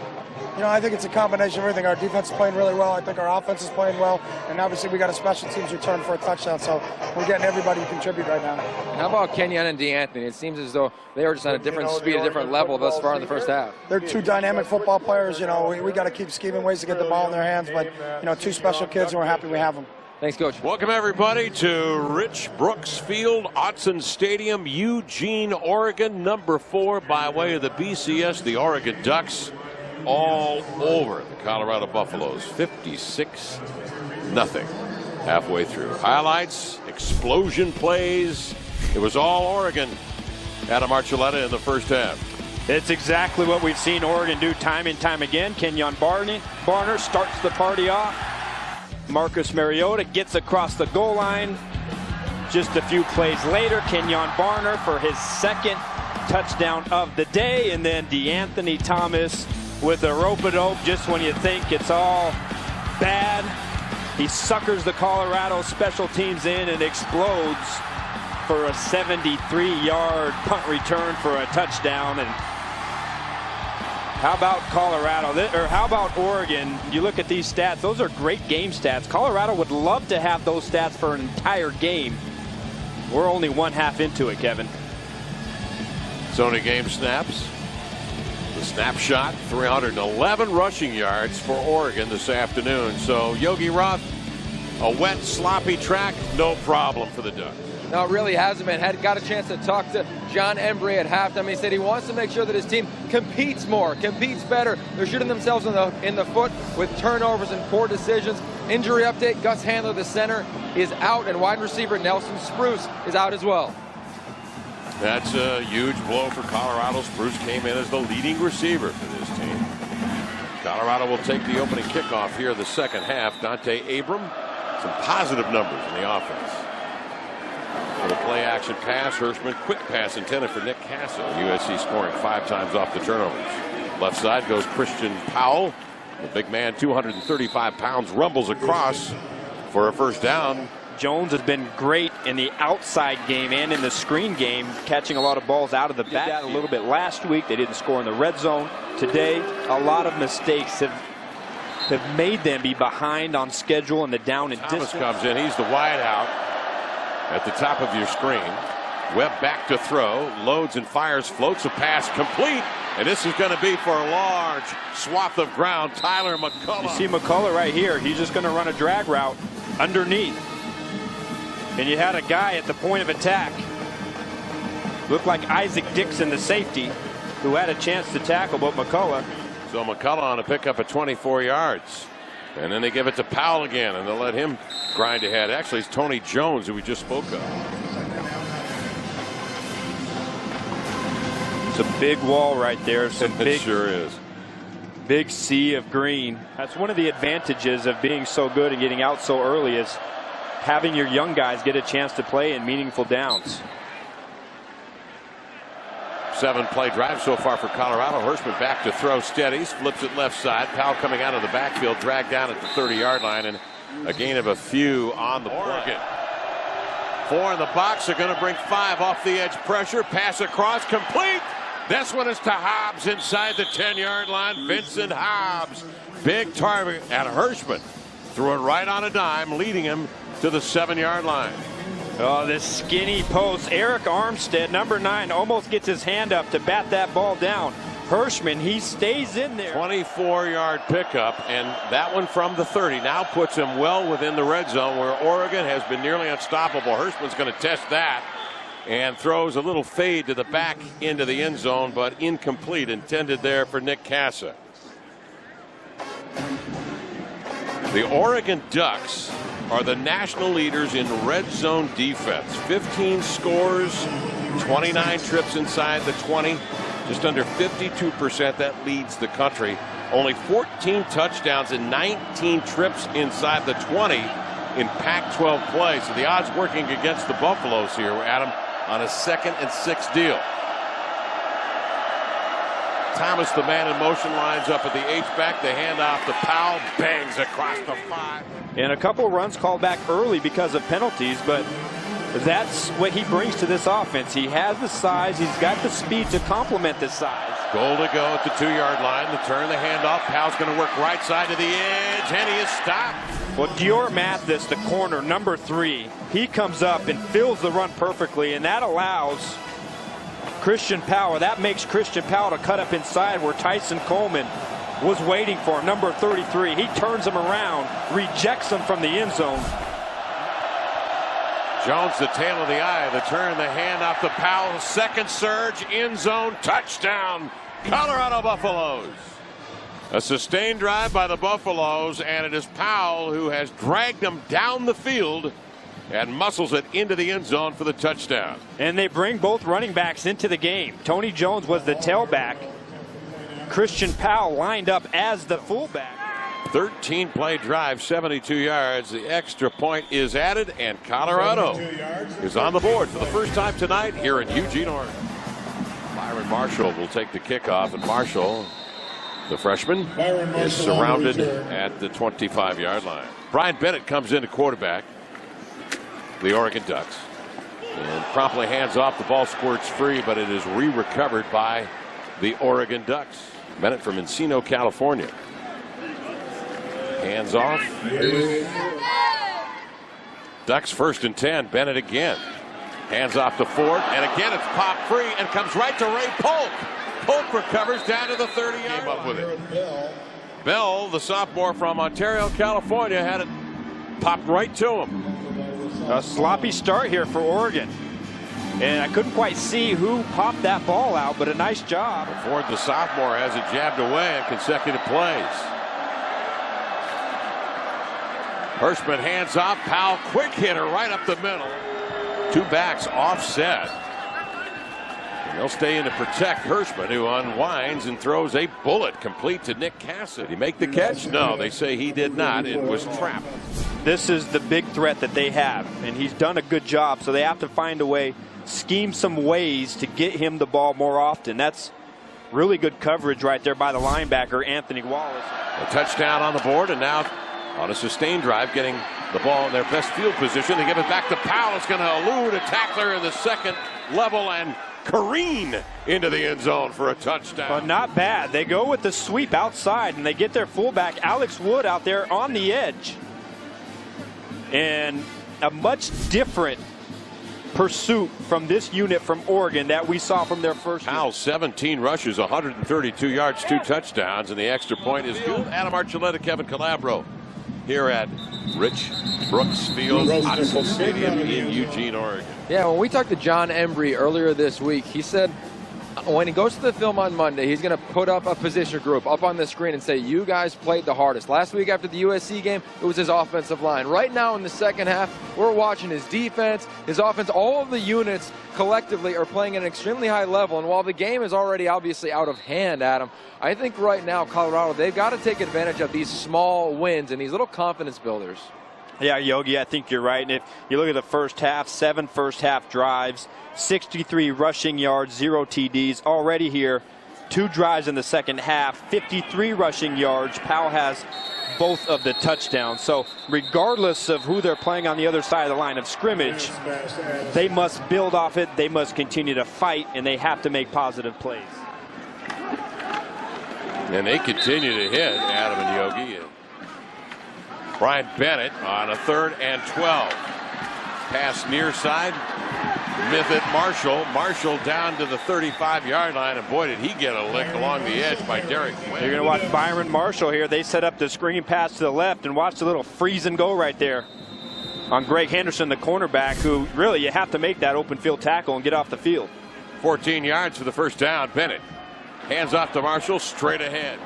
You know, I think it's a combination of everything. Our defense is playing really well. I think our offense is playing well. And obviously we got a special teams return for a touchdown. So we're getting everybody to contribute right now. How about Kenyon and DeAnthony? It seems as though they were just on a different speed, a different level thus far in the first half. They're two dynamic football players. You know, we got to keep scheming ways to get the ball in their hands. But, you know, two special kids, and we're happy we have them. Thanks, Coach. Welcome, everybody, to Rich Brooks Field, Autzen Stadium, Eugene, Oregon, number 4 by way of the BCS, the Oregon Ducks. all over the Colorado Buffaloes. 56-0 halfway through. Highlights, explosion plays. It was all Oregon. Adam Archuleta in the first half. It's exactly what we've seen Oregon do time and time again. Kenyon Barner starts the party off. Marcus Mariota gets across the goal line. Just a few plays later, Kenyon Barner for his second touchdown of the day. And then DeAnthony Thomas with a rope-a-dope just when you think it's all bad. He suckers the Colorado special teams in and explodes for a 73-yard punt return for a touchdown. And how about Colorado, or how about Oregon? You look at these stats, those are great game stats. Colorado would love to have those stats for an entire game. We're only one half into it, Kevin. Sony game snaps. The snapshot, 311 rushing yards for Oregon this afternoon. So Yogi Roth, a wet, sloppy track, no problem for the Ducks. No, it really hasn't been. Got a chance to talk to John Embry at halftime. He said he wants to make sure that his team competes more, competes better. They're shooting themselves in the foot with turnovers and poor decisions. Injury update, Gus Handler, the center, is out, and wide receiver Nelson Spruce is out as well. That's a huge blow for Colorado. Spruce came in as the leading receiver for this team. Colorado will take the opening kickoff here in the second half. Dante Abram, some positive numbers in the offense. For the play action pass, Hirschman, quick pass intended for Nick Castle. USC scoring 5 times off the turnovers. Left side goes Christian Powell. The big man, 235 pounds, rumbles across for a first down. Jones has been great in the outside game and in the screen game, catching a lot of balls out of the back. A little bit last week. They didn't score in the red zone. Today, a lot of mistakes have made them be behind on schedule in the down and Thomas distance. comes in. He's the wide out at the top of your screen. Webb back to throw, loads and fires, floats a pass complete, and this is going to be for a large swath of ground. Tyler McCullough. You see McCullough right here. He's just going to run a drag route underneath. And you had a guy at the point of attack, looked like Isaac Dixon, the safety, who had a chance to tackle, but McCullough. So McCullough on a pickup at 24 yards. And then they give it to Powell again, and they'll let him grind ahead. Actually, it's Tony Jones, who we just spoke of. It's a big wall right there. It sure is. Big sea of green. That's one of the advantages of being so good and getting out so early, is having your young guys get a chance to play in meaningful downs. 7-play drive so far for Colorado. Hirschman back to throw, steadies, flips it left side. Powell coming out of the backfield, dragged down at the 30-yard line, and a gain of a few on the Oregon. 4 in the box. They're going to bring 5 off the edge pressure. Pass across, complete. This one is to Hobbs inside the 10-yard line. Vincent Hobbs, big target, and Hirschman threw it right on a dime, leading him to the 7-yard line. Oh, this skinny post. Eric Armstead, number 9, almost gets his hand up to bat that ball down. Hirschman, he stays in there. 24-yard pickup, and that one from the 30 now puts him well within the red zone, where Oregon has been nearly unstoppable. Hirschman's going to test that and throws a little fade to the back into the end zone, but incomplete, intended there for Nick Casa. The Oregon Ducks are the national leaders in red zone defense. 15 scores, 29 trips inside the 20, just under 52%. That leads the country. Only 14 touchdowns and 19 trips inside the 20 in Pac-12 play. So the odds working against the Buffaloes here, Adam, on a 2nd and 6 deal. Thomas, the man in motion, lines up at the H-back. The handoff to Powell, bangs across the 5. And a couple runs called back early because of penalties, but that's what he brings to this offense. He has the size, he's got the speed to complement the size. Goal to go at the 2-yard line. The turn, the handoff. Powell's going to work right side to the edge, and he is stopped. Well, Dior Mathis, the corner, number 3, he comes up and fills the run perfectly, and that allows Christian Powell. That makes Christian Powell to cut up inside where Tyson Coleman was waiting for him, number 33. He turns him around, rejects him from the end zone. Jones, the tail of the eye, the turn, the hand off to Powell, second surge, end zone, touchdown, Colorado Buffaloes. A sustained drive by the Buffaloes, and it is Powell who has dragged them down the field and muscles it into the end zone for the touchdown. And they bring both running backs into the game. Tony Jones was the tailback. Christian Powell lined up as the fullback. 13-play drive, 72 yards. The extra point is added, and Colorado is on the board for the first time tonight here in Eugene, Oregon. Byron Marshall will take the kickoff, and Marshall, the freshman, is surrounded at the 25-yard line. Brian Bennett comes in to quarterback the Oregon Ducks and promptly hands off. The ball squirts free, but it is recovered by the Oregon Ducks. Bennett from Encino, California. Hands off. Ducks 1st and 10. Bennett again. Hands off to Ford, and again it's popped free and comes right to Ray Polk. Polk recovers down to the 30-yard. Came up with it. Bell, the sophomore from Ontario, California, had it popped right to him. A sloppy start here for Oregon. And I couldn't quite see who popped that ball out, but a nice job. Ford, the sophomore, has it jabbed away in consecutive plays. Hirschman hands off. Powell, quick hitter right up the middle. Two backs offset. And they'll stay in to protect Hirschman, who unwinds and throws a bullet complete to Nick Cassidy. Did he make the catch? No, they say he did not. It was trapped. This is the big threat that they have, and he's done a good job, so they have to find a way, scheme some ways to get him the ball more often. That's really good coverage right there by the linebacker, Anthony Wallace. A touchdown on the board, and now on a sustained drive, getting the ball in their best field position. They give it back to Powell. It's going to elude a tackler in the second level and careen into the end zone for a touchdown. But not bad. They go with the sweep outside, and they get their fullback, Alex Wood, out there on the edge. And a much different pursuit from this unit from Oregon that we saw from their first. Powell, 17 rushes, 132 yards, 2 touchdowns, and the extra point is good. Adam Archuleta, Kevin Calabro here at Rich Brooks Field, Autzen Stadium in Eugene, Oregon. Yeah, when we talked to John Embry earlier this week, he said when he goes to the film on Monday, he's going to put up a position group up on the screen and say, you guys played the hardest. Last week after the USC game, it was his offensive line. Right now in the second half, we're watching his defense, his offense. All of the units collectively are playing at an extremely high level. And while the game is already obviously out of hand, Adam, I think right now Colorado, they've got to take advantage of these small wins and these little confidence builders. Yeah, Yogi, I think you're right. And if you look at the first half, 7 first-half drives, 63 rushing yards, 0 TDs. Already here, 2 drives in the second half, 53 rushing yards. Powell has both of the touchdowns. So regardless of who they're playing on the other side of the line of scrimmage, they must build off it, they must continue to fight, and they have to make positive plays. And they continue to hit, Adam and Yogi. Brian Bennett on a 3rd and 12. Pass near side. Method Marshall. Marshall down to the 35-yard line, and boy, did he get a lick along the edge by Derek Wynn. You're going to watch Byron Marshall here. They set up the screen pass to the left, and watch the little freeze and go right there on Greg Henderson, the cornerback, who really you have to make that open field tackle and get off the field. 14 yards for the first down. Bennett hands off to Marshall, straight ahead.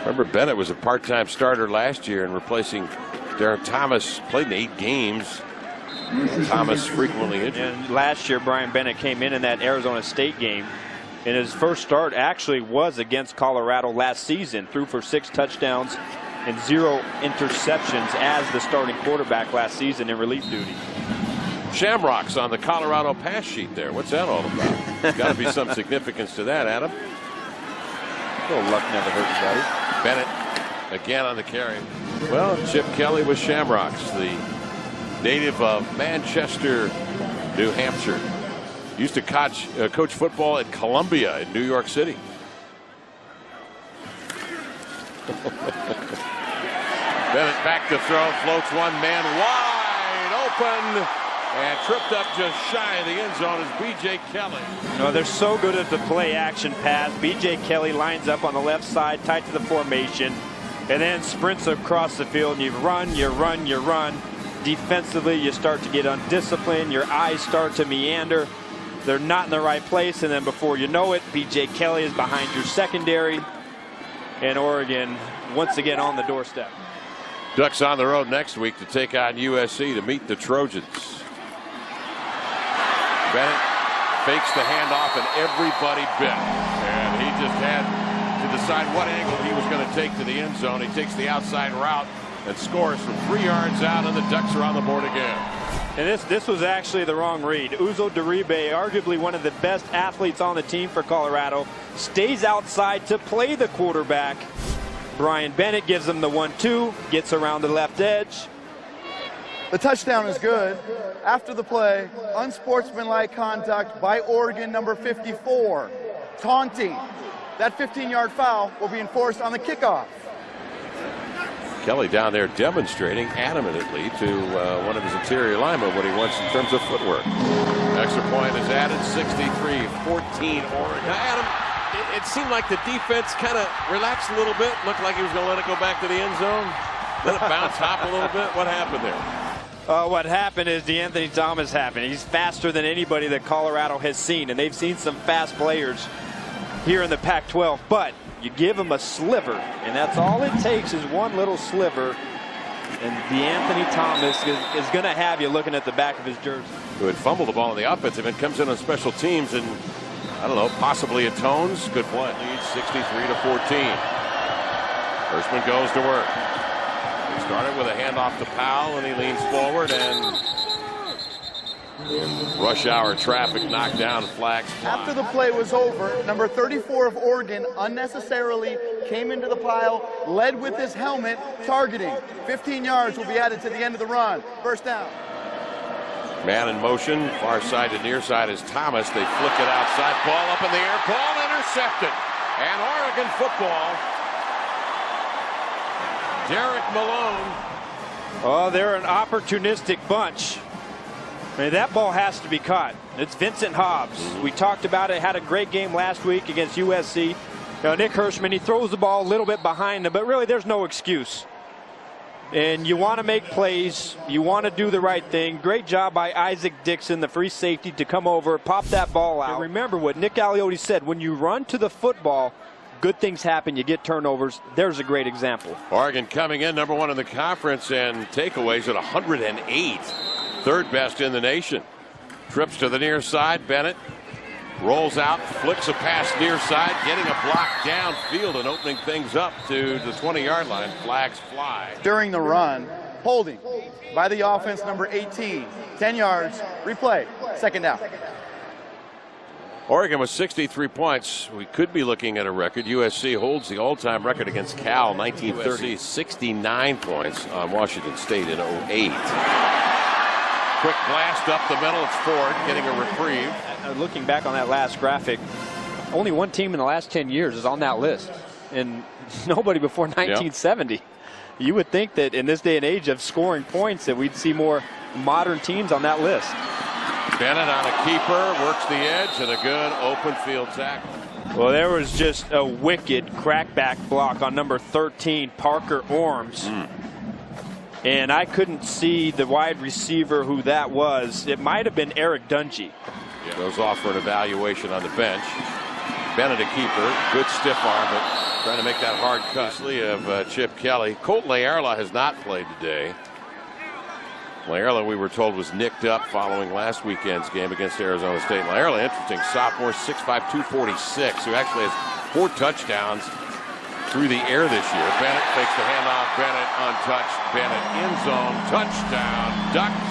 Remember, Bennett was a part-time starter last year and replacing Derek Thomas. Played in 8 games. Thomas frequently injured. And last year, Brian Bennett came in that Arizona State game, and his first start actually was against Colorado last season. Threw for 6 touchdowns and 0 interceptions as the starting quarterback last season in relief duty. Shamrocks on the Colorado pass sheet there. What's that all about? There's got to be some significance to that, Adam. A little luck never hurts, buddy. Bennett again on the carry. Well, Chip Kelly with Shamrocks, the native of Manchester, New Hampshire. Used to coach football at Columbia in New York City. Bennett back to throw, floats one man wide open, and tripped up just shy of the end zone is B.J. Kelly. No, they're so good at the play action pass. B.J. Kelly lines up on the left side, tight to the formation, and then sprints across the field, and you run, you run, you run. Defensively, you start to get undisciplined. Your eyes start to meander. They're not in the right place, and then before you know it, B.J. Kelly is behind your secondary. and Oregon once again on the doorstep. Ducks on the road next week to take on USC to meet the Trojans. Bennett fakes the handoff and everybody bit. And he just had to decide what angle he was going to take to the end zone. He takes the outside route and scores from 3 yards out, and the Ducks are on the board again. And this was actually the wrong read. Uzo Diribe, arguably one of the best athletes on the team for Colorado, stays outside to play the quarterback. Brian Bennett gives him the 1-2, gets around the left edge. The touchdown is good. After the play, unsportsmanlike conduct by Oregon number 54, taunting. That 15-yard foul will be enforced on the kickoff. Kelly down there demonstrating adamantly to one of his interior linemen what he wants in terms of footwork. Extra point is added, 63-14 Oregon. Now, Adam, it seemed like the defense kind of relaxed a little bit, looked like he was going to let it go back to the end zone. Let it bounce hop a little bit. What happened there? What happened is DeAnthony Thomas happened. He's faster than anybody that Colorado has seen, and they've seen some fast players here in the Pac-12, but you give him a sliver, and that's all it takes is one little sliver, and DeAnthony Thomas is going to have you looking at the back of his jersey. Who had fumbled the ball in the offensive and comes in on special teams and, I don't know, possibly atones. Good play. Leads 63-14. Hirschman goes to work. He started with a handoff to Powell, and he leans forward, and rush hour traffic knocked down, flags fly. After the play was over, number 34 of Oregon unnecessarily came into the pile, led with his helmet, targeting. 15 yards will be added to the end of the run. First down. Man in motion, far side to near side is Thomas. They flick it outside, ball up in the air, ball intercepted. And Oregon football. Derek Malone. Oh, they're an opportunistic bunch. I mean, that ball has to be caught. It's Vincent Hobbs. We talked about it. Had a great game last week against USC. Nick Hirschman, he throws the ball a little bit behind him, but really there's no excuse. And you want to make plays. You want to do the right thing. Great job by Isaac Dixon, the free safety, to come over, pop that ball out. And remember what Nick Aliotti said, when you run to the football, good things happen. You get turnovers. There's a great example. Oregon coming in number 1 in the conference and takeaways at 108. Third best in the nation. Trips to the near side. Bennett rolls out, flicks a pass near side, getting a block downfield and opening things up to the 20-yard line. Flags fly. During the run, holding by the offense number 18. 10 yards, replay, second down. Oregon with 63 points. We could be looking at a record. USC holds the all-time record against Cal, 1930. 69 points on Washington State in 08. Quick blast up the middle. It's Ford getting a reprieve. Looking back on that last graphic, only one team in the last 10 years is on that list, and nobody before 1970. Yep. You would think that in this day and age of scoring points that we'd see more modern teams on that list. Bennett on a keeper, works the edge, and a good open field tackle. Well, there was just a wicked crackback block on number 13, Parker Orms. And I couldn't see the wide receiver who that was. It might have been Eric Dungy. Yeah. Goes off for an evaluation on the bench. Bennett a keeper. Good stiff arm, but trying to make that hard cut of Chip Kelly. Colt Learla has not played today. Learla, we were told, was nicked up following last weekend's game against Arizona State. Learla, interesting sophomore, 6'5", 246, who actually has 4 touchdowns through the air this year. Bennett fakes the handoff. Bennett untouched. Bennett end zone. Touchdown. Ducks.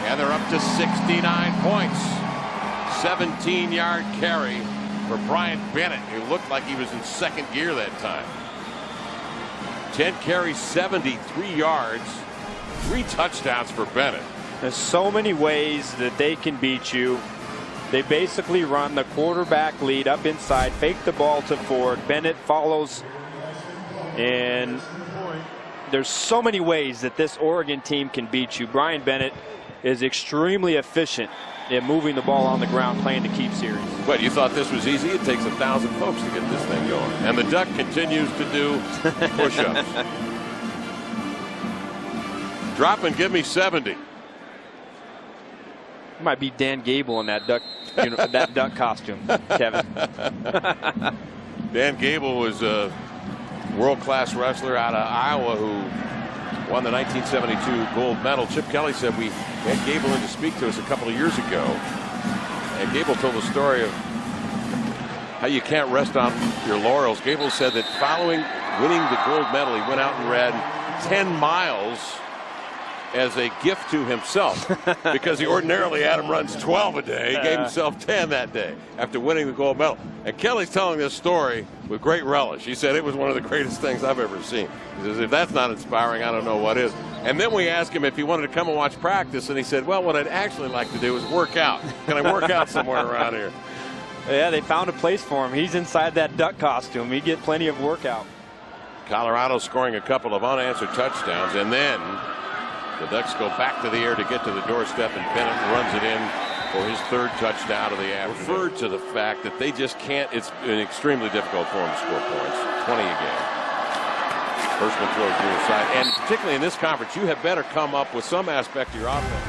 And they're up to 69 points. 17-yard carry for Brian Bennett, who looked like he was in second gear that time. 10 carries, 73 yards. 3 touchdowns for Bennett. There's so many ways that they can beat you. They basically run the quarterback lead up inside, fake the ball to Ford. Bennett follows, and there's so many ways that this Oregon team can beat you. Brian Bennett is extremely efficient in moving the ball on the ground, playing the keep series. What, you thought this was easy? It takes 1,000 folks to get this thing going. And the Duck continues to do push-ups. Drop and give me 70. Might be Dan Gable in that duck, that duck costume, Kevin. Dan Gable was world-class wrestler out of Iowa who won the 1972 gold medal. Chip Kelly said we had Gable in to speak to us a couple of years ago, and Gable told the story of how you can't rest on your laurels. Gable said that following winning the gold medal, he went out and ran 10 miles as a gift to himself because he ordinarily, Adam, runs 12 a day. He gave himself 10 that day after winning the gold medal. And Kelly's telling this story with great relish. He said it was one of the greatest things I've ever seen. He says, if that's not inspiring, I don't know what is. And then we asked him if he wanted to come and watch practice, and he said, well, what I'd actually like to do is work out. Can I work out somewhere around here? Yeah, they found a place for him. He's inside that duck costume. He'd get plenty of workout. Colorado scoring a couple of unanswered touchdowns, and then the Ducks go back to the air to get to the doorstep, and Bennett runs it in for his third touchdown of the afternoon. Referred to the fact that they just can't, it's been extremely difficult for them to score points. 20 a game. First one throws to the side. And particularly in this conference, you had better come up with some aspect of your offense.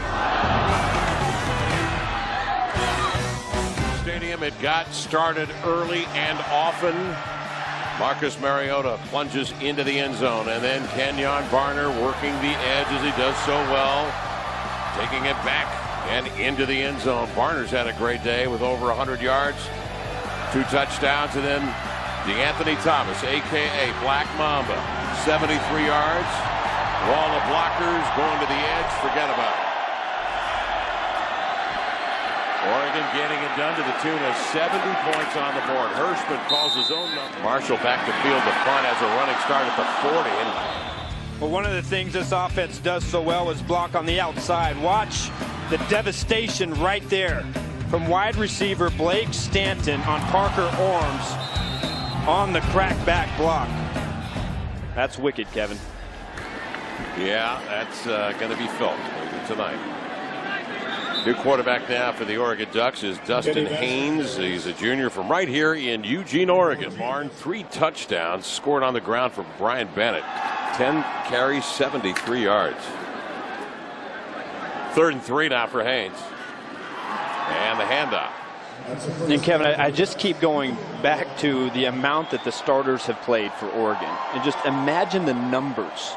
Stadium, it got started early and often. Marcus Mariota plunges into the end zone, and then Kenyon Barner working the edge as he does so well, taking it back and into the end zone. Barner's had a great day with over 100 yards, 2 touchdowns, and then DeAnthony Thomas, a.k.a. Black Mamba, 73 yards. Wall of blockers going to the edge. Forget about it. Oregon getting it done to the tune of 70 points on the board. Hirschman calls his own number. Marshall back to field. The punt has a running start at the 40. Well, one of the things this offense does so well is block on the outside. Watch the devastation right there from wide receiver Blake Stanton on Parker Orms on the crackback block. That's wicked, Kevin. Yeah, that's going to be felt tonight. New quarterback now for the Oregon Ducks is Dustin Haynes. He's a junior from right here in Eugene, Oregon. Barn 3 touchdowns scored on the ground for Brian Bennett. 10 carries, 73 yards. 3rd and 3 now for Haynes. And the handoff. And Kevin, I just keep going back to the amount that the starters have played for Oregon. And just imagine the numbers.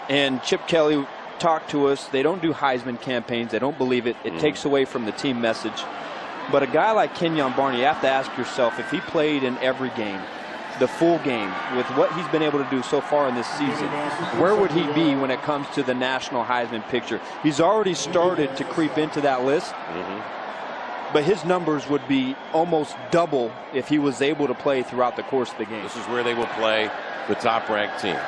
And Chip Kelly talked to us. They don't do Heisman campaigns. They don't believe it. It takes away from the team message. But a guy like Kenyon Barner, you have to ask yourself, if he played in every game, the full game, with what he's been able to do so far in this season, where would he be when it comes to the national Heisman picture? He's already started to creep into that list. But his numbers would be almost double if he was able to play throughout the course of the game. This is where they will play the top-ranked teams,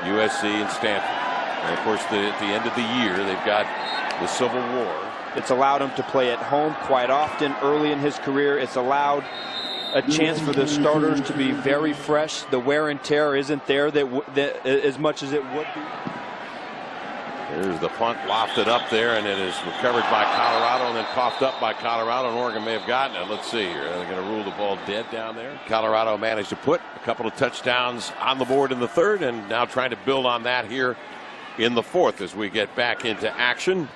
USC and Stanford. And, of course, at the end of the year, they've got the Civil War. It's allowed him to play at home quite often early in his career. It's allowed a chance for the starters to be very fresh. The wear and tear isn't there as much as it would be. There's the punt lofted up there, and it is recovered by Colorado and then coughed up by Colorado, and Oregon may have gotten it. Let's see here. They're going to rule the ball dead down there. Colorado managed to put a couple of touchdowns on the board in the 3rd, and now trying to build on that here in the 4th as we get back into action.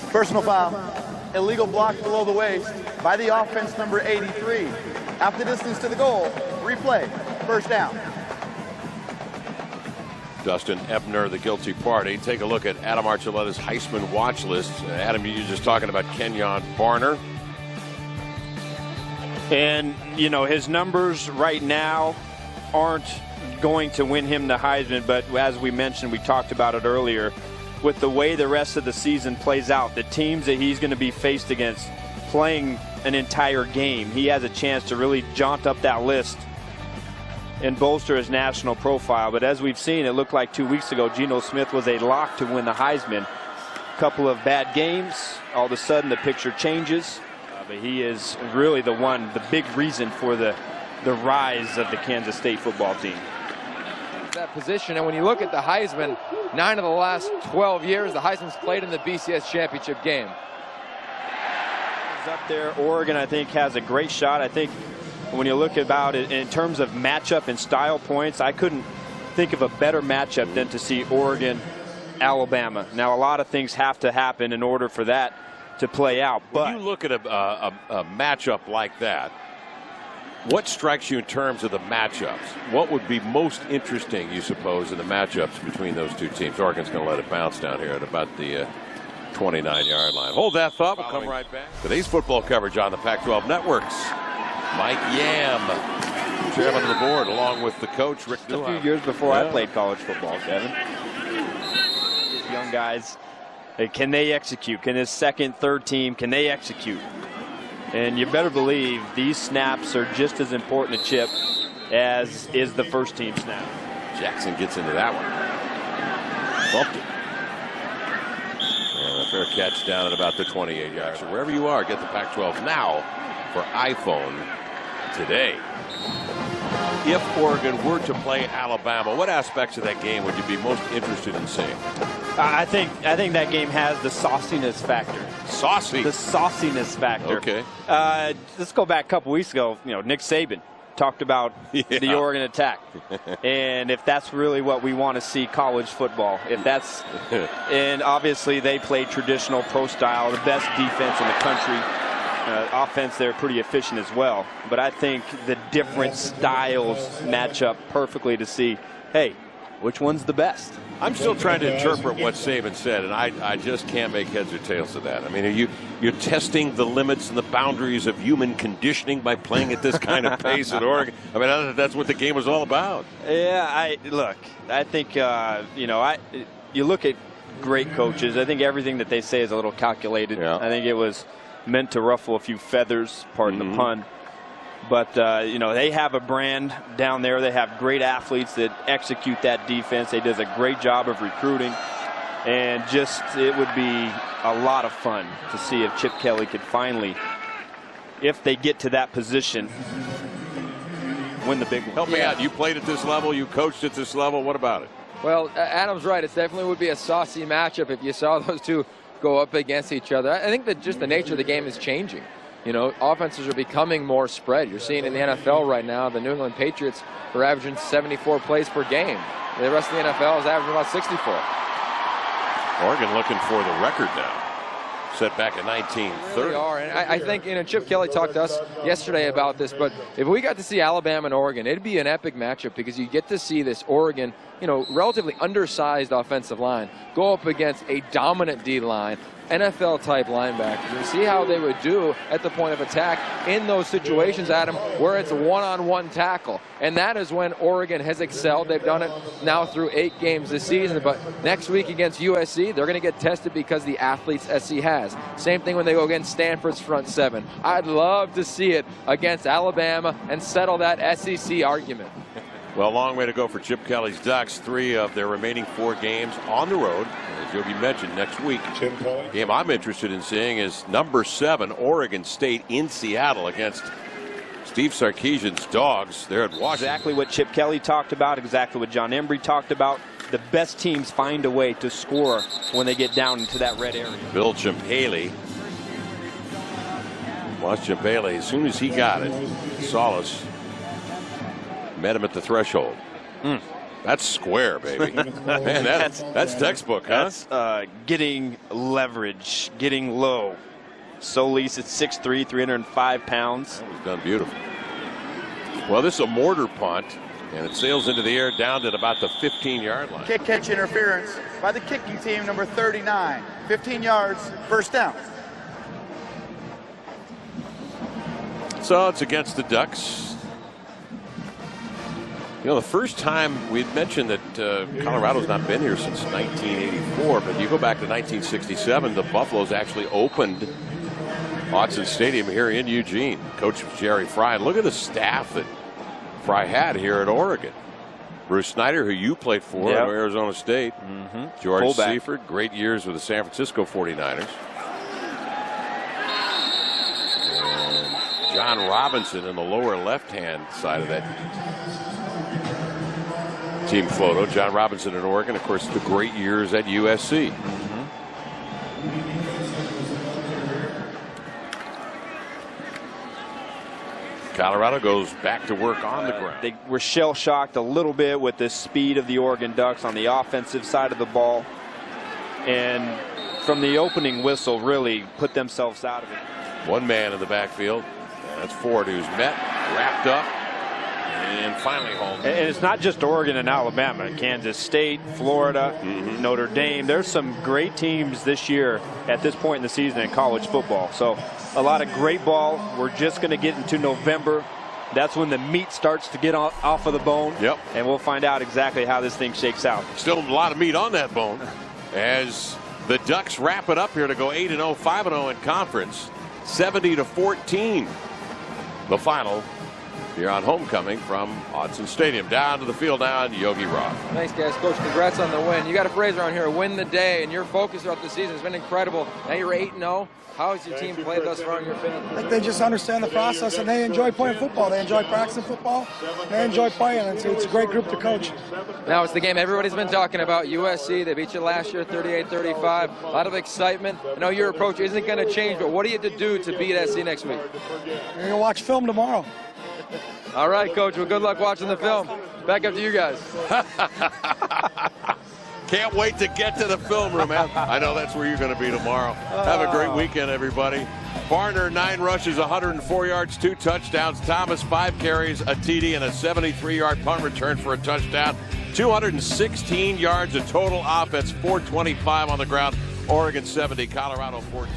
Personal foul. Illegal block below the waist by the offense number 83. Half the distance to the goal. Replay. First down. Dustin Ebner, the guilty party. Take a look at Adam Archuleta's Heisman watch list. Adam, you're just talking about Kenyon Barner. And, you know, his numbers right now aren't going to win him the Heisman, but as we mentioned, we talked about it earlier, with the way the rest of the season plays out, the teams that he's going to be faced against playing an entire game, he has a chance to really jaunt up that list and bolster his national profile. But as we've seen, it looked like 2 weeks ago Geno Smith was a lock to win the Heisman. A couple of bad games, all of a sudden the picture changes. But he is really the big reason for the rise of the Kansas State football team. That position, and when you look at the Heisman, 9 of the last 12 years, the Heisman's played in the BCS championship game. Up there, Oregon, I think, has a great shot. I think when you look about it in terms of matchup and style points, I couldn't think of a better matchup than to see Oregon, Alabama. Now, a lot of things have to happen in order for that to play out. But when you look at a matchup like that, What strikes you in terms of the matchups? What would be most interesting, you suppose, in the matchups between those two teams? Oregon's going to let it bounce down here at about the 29-yard line. Hold that thought. We'll come right back. Today's football coverage on the Pac-12 networks. Mike Yam, chairman of the board, along with the coach, Rick A few years before I played college football, Kevin. These young guys, can they execute? Can his second, third team, can they execute? And you better believe these snaps are just as important to Chip as is the first team snap. Jackson gets into that one. Bumped it. And a fair catch down at about the 28-yard. So wherever you are, get the Pac-12 now for iPhone today. If Oregon were to play Alabama, what aspects of that game would you be most interested in seeing? I think that game has the sauciness factor. Saucy? The sauciness factor. Okay. Let's go back a couple weeks ago. Nick Saban talked about the Oregon attack. And if that's really what we want to see college football, if that's, and obviously they play traditional pro style, the best defense in the country. Offense, they're pretty efficient as well. But I think the different styles match up perfectly to see, hey, which one's the best? I'm still trying to interpret what Saban said, and I just can't make heads or tails of that. I mean, you're testing the limits and the boundaries of human conditioning by playing at this kind of pace at Oregon. I mean, that's what the game was all about. Yeah, I think, you look at great coaches. I think everything that they say is a little calculated. Yeah. I think it was meant to ruffle a few feathers, pardon the pun. But, they have a brand down there. They have great athletes that execute that defense. They do a great job of recruiting. And it would be a lot of fun to see if Chip Kelly could finally, if they get to that position, win the big one. Help me out. You played at this level. You coached at this level. What about it? Well, Adam's right. It definitely would be a saucy matchup if you saw those two go up against each other. I think that just the nature of the game is changing. Offenses are becoming more spread. You're seeing in the NFL right now, the New England Patriots are averaging 74 plays per game. The rest of the NFL is averaging about 64. Oregon looking for the record now. Set back in 1930. They are, and I think Chip Kelly talked to us yesterday about this, but if we got to see Alabama and Oregon, it'd be an epic matchup because you get to see this Oregon, relatively undersized offensive line go up against a dominant D line, NFL-type linebackers, and see how they would do at the point of attack in those situations, Adam, where it's a one-on-one tackle. And that is when Oregon has excelled. They've done it now through 8 games this season, but next week against USC, they're going to get tested because the athletes SC has. Same thing when they go against Stanford's front 7. I'd love to see it against Alabama and settle that SEC argument. Well, long way to go for Chip Kelly's Ducks. 3 of their remaining 4 games on the road, as Yogi mentioned, next week. Game I'm interested in seeing is number 7, Oregon State in Seattle against Steve Sarkisian's Dogs. They're at Washington. Exactly what Chip Kelly talked about, exactly what John Embry talked about. The best teams find a way to score when they get down into that red area. Bill Chimpaley. Watch Chimpaley, as soon as he got it, Solis met him at the threshold. That's square, baby. Man, that's textbook, huh? That's getting leverage, getting low. Solis at 6'3", 305 pounds. That was done beautiful. Well, this is a mortar punt, and it sails into the air down to about the 15-yard line. Kick catch interference by the kicking team, number 39. 15 yards, first down. So it's against the Ducks. The first time we'd mentioned that Colorado's not been here since 1984, but you go back to 1967, the Buffaloes actually opened Autzen Stadium here in Eugene. Coach was Jerry Fry. And look at the staff that Fry had here at Oregon. Bruce Snyder, who you played for at Arizona State. George Fullback. Seifert, great years with the San Francisco 49ers. And John Robinson in the lower left-hand side of that team photo. John Robinson in Oregon, of course, the great years at USC. Colorado goes back to work on the ground. They were shell-shocked a little bit with the speed of the Oregon Ducks on the offensive side of the ball. And from the opening whistle, really put themselves out of it. One man in the backfield. That's Ford, who's met wrapped up and finally home. And it's not just Oregon and Alabama. Kansas State, Florida, Notre Dame. There's some great teams this year at this point in the season in college football. So a lot of great ball. We're just going to get into November. That's when the meat starts to get off of the bone. Yep. And we'll find out exactly how this thing shakes out. Still a lot of meat on that bone as the Ducks wrap it up here to go 8-0, 5-0 in conference. 70-14. The final here on homecoming from Autzen Stadium. Down to the field now, Yogi Roth. Thanks, guys. Coach, congrats on the win. You got a phrase around here, win the day, and your focus throughout the season has been incredible. Now you're 8-0. How has your team played thus far in your opinion? I think they just understand the process, and they enjoy playing football. They enjoy practicing football. They enjoy playing. It's a great group to coach. Now it's the game everybody's been talking about, USC. They beat you last year, 38-35. A lot of excitement. I know your approach isn't going to change, but what do you have to do to beat SC next week? You're going to watch film tomorrow. All right, Coach. Well, good luck watching the film. Back up to you guys. Can't wait to get to the film room. I know that's where you're going to be tomorrow. Have a great weekend, everybody. Barner, 9 rushes, 104 yards, 2 touchdowns. Thomas, 5 carries, a TD, and a 73-yard punt return for a touchdown. 216 yards of total offense, 425 on the ground. Oregon 70, Colorado 14.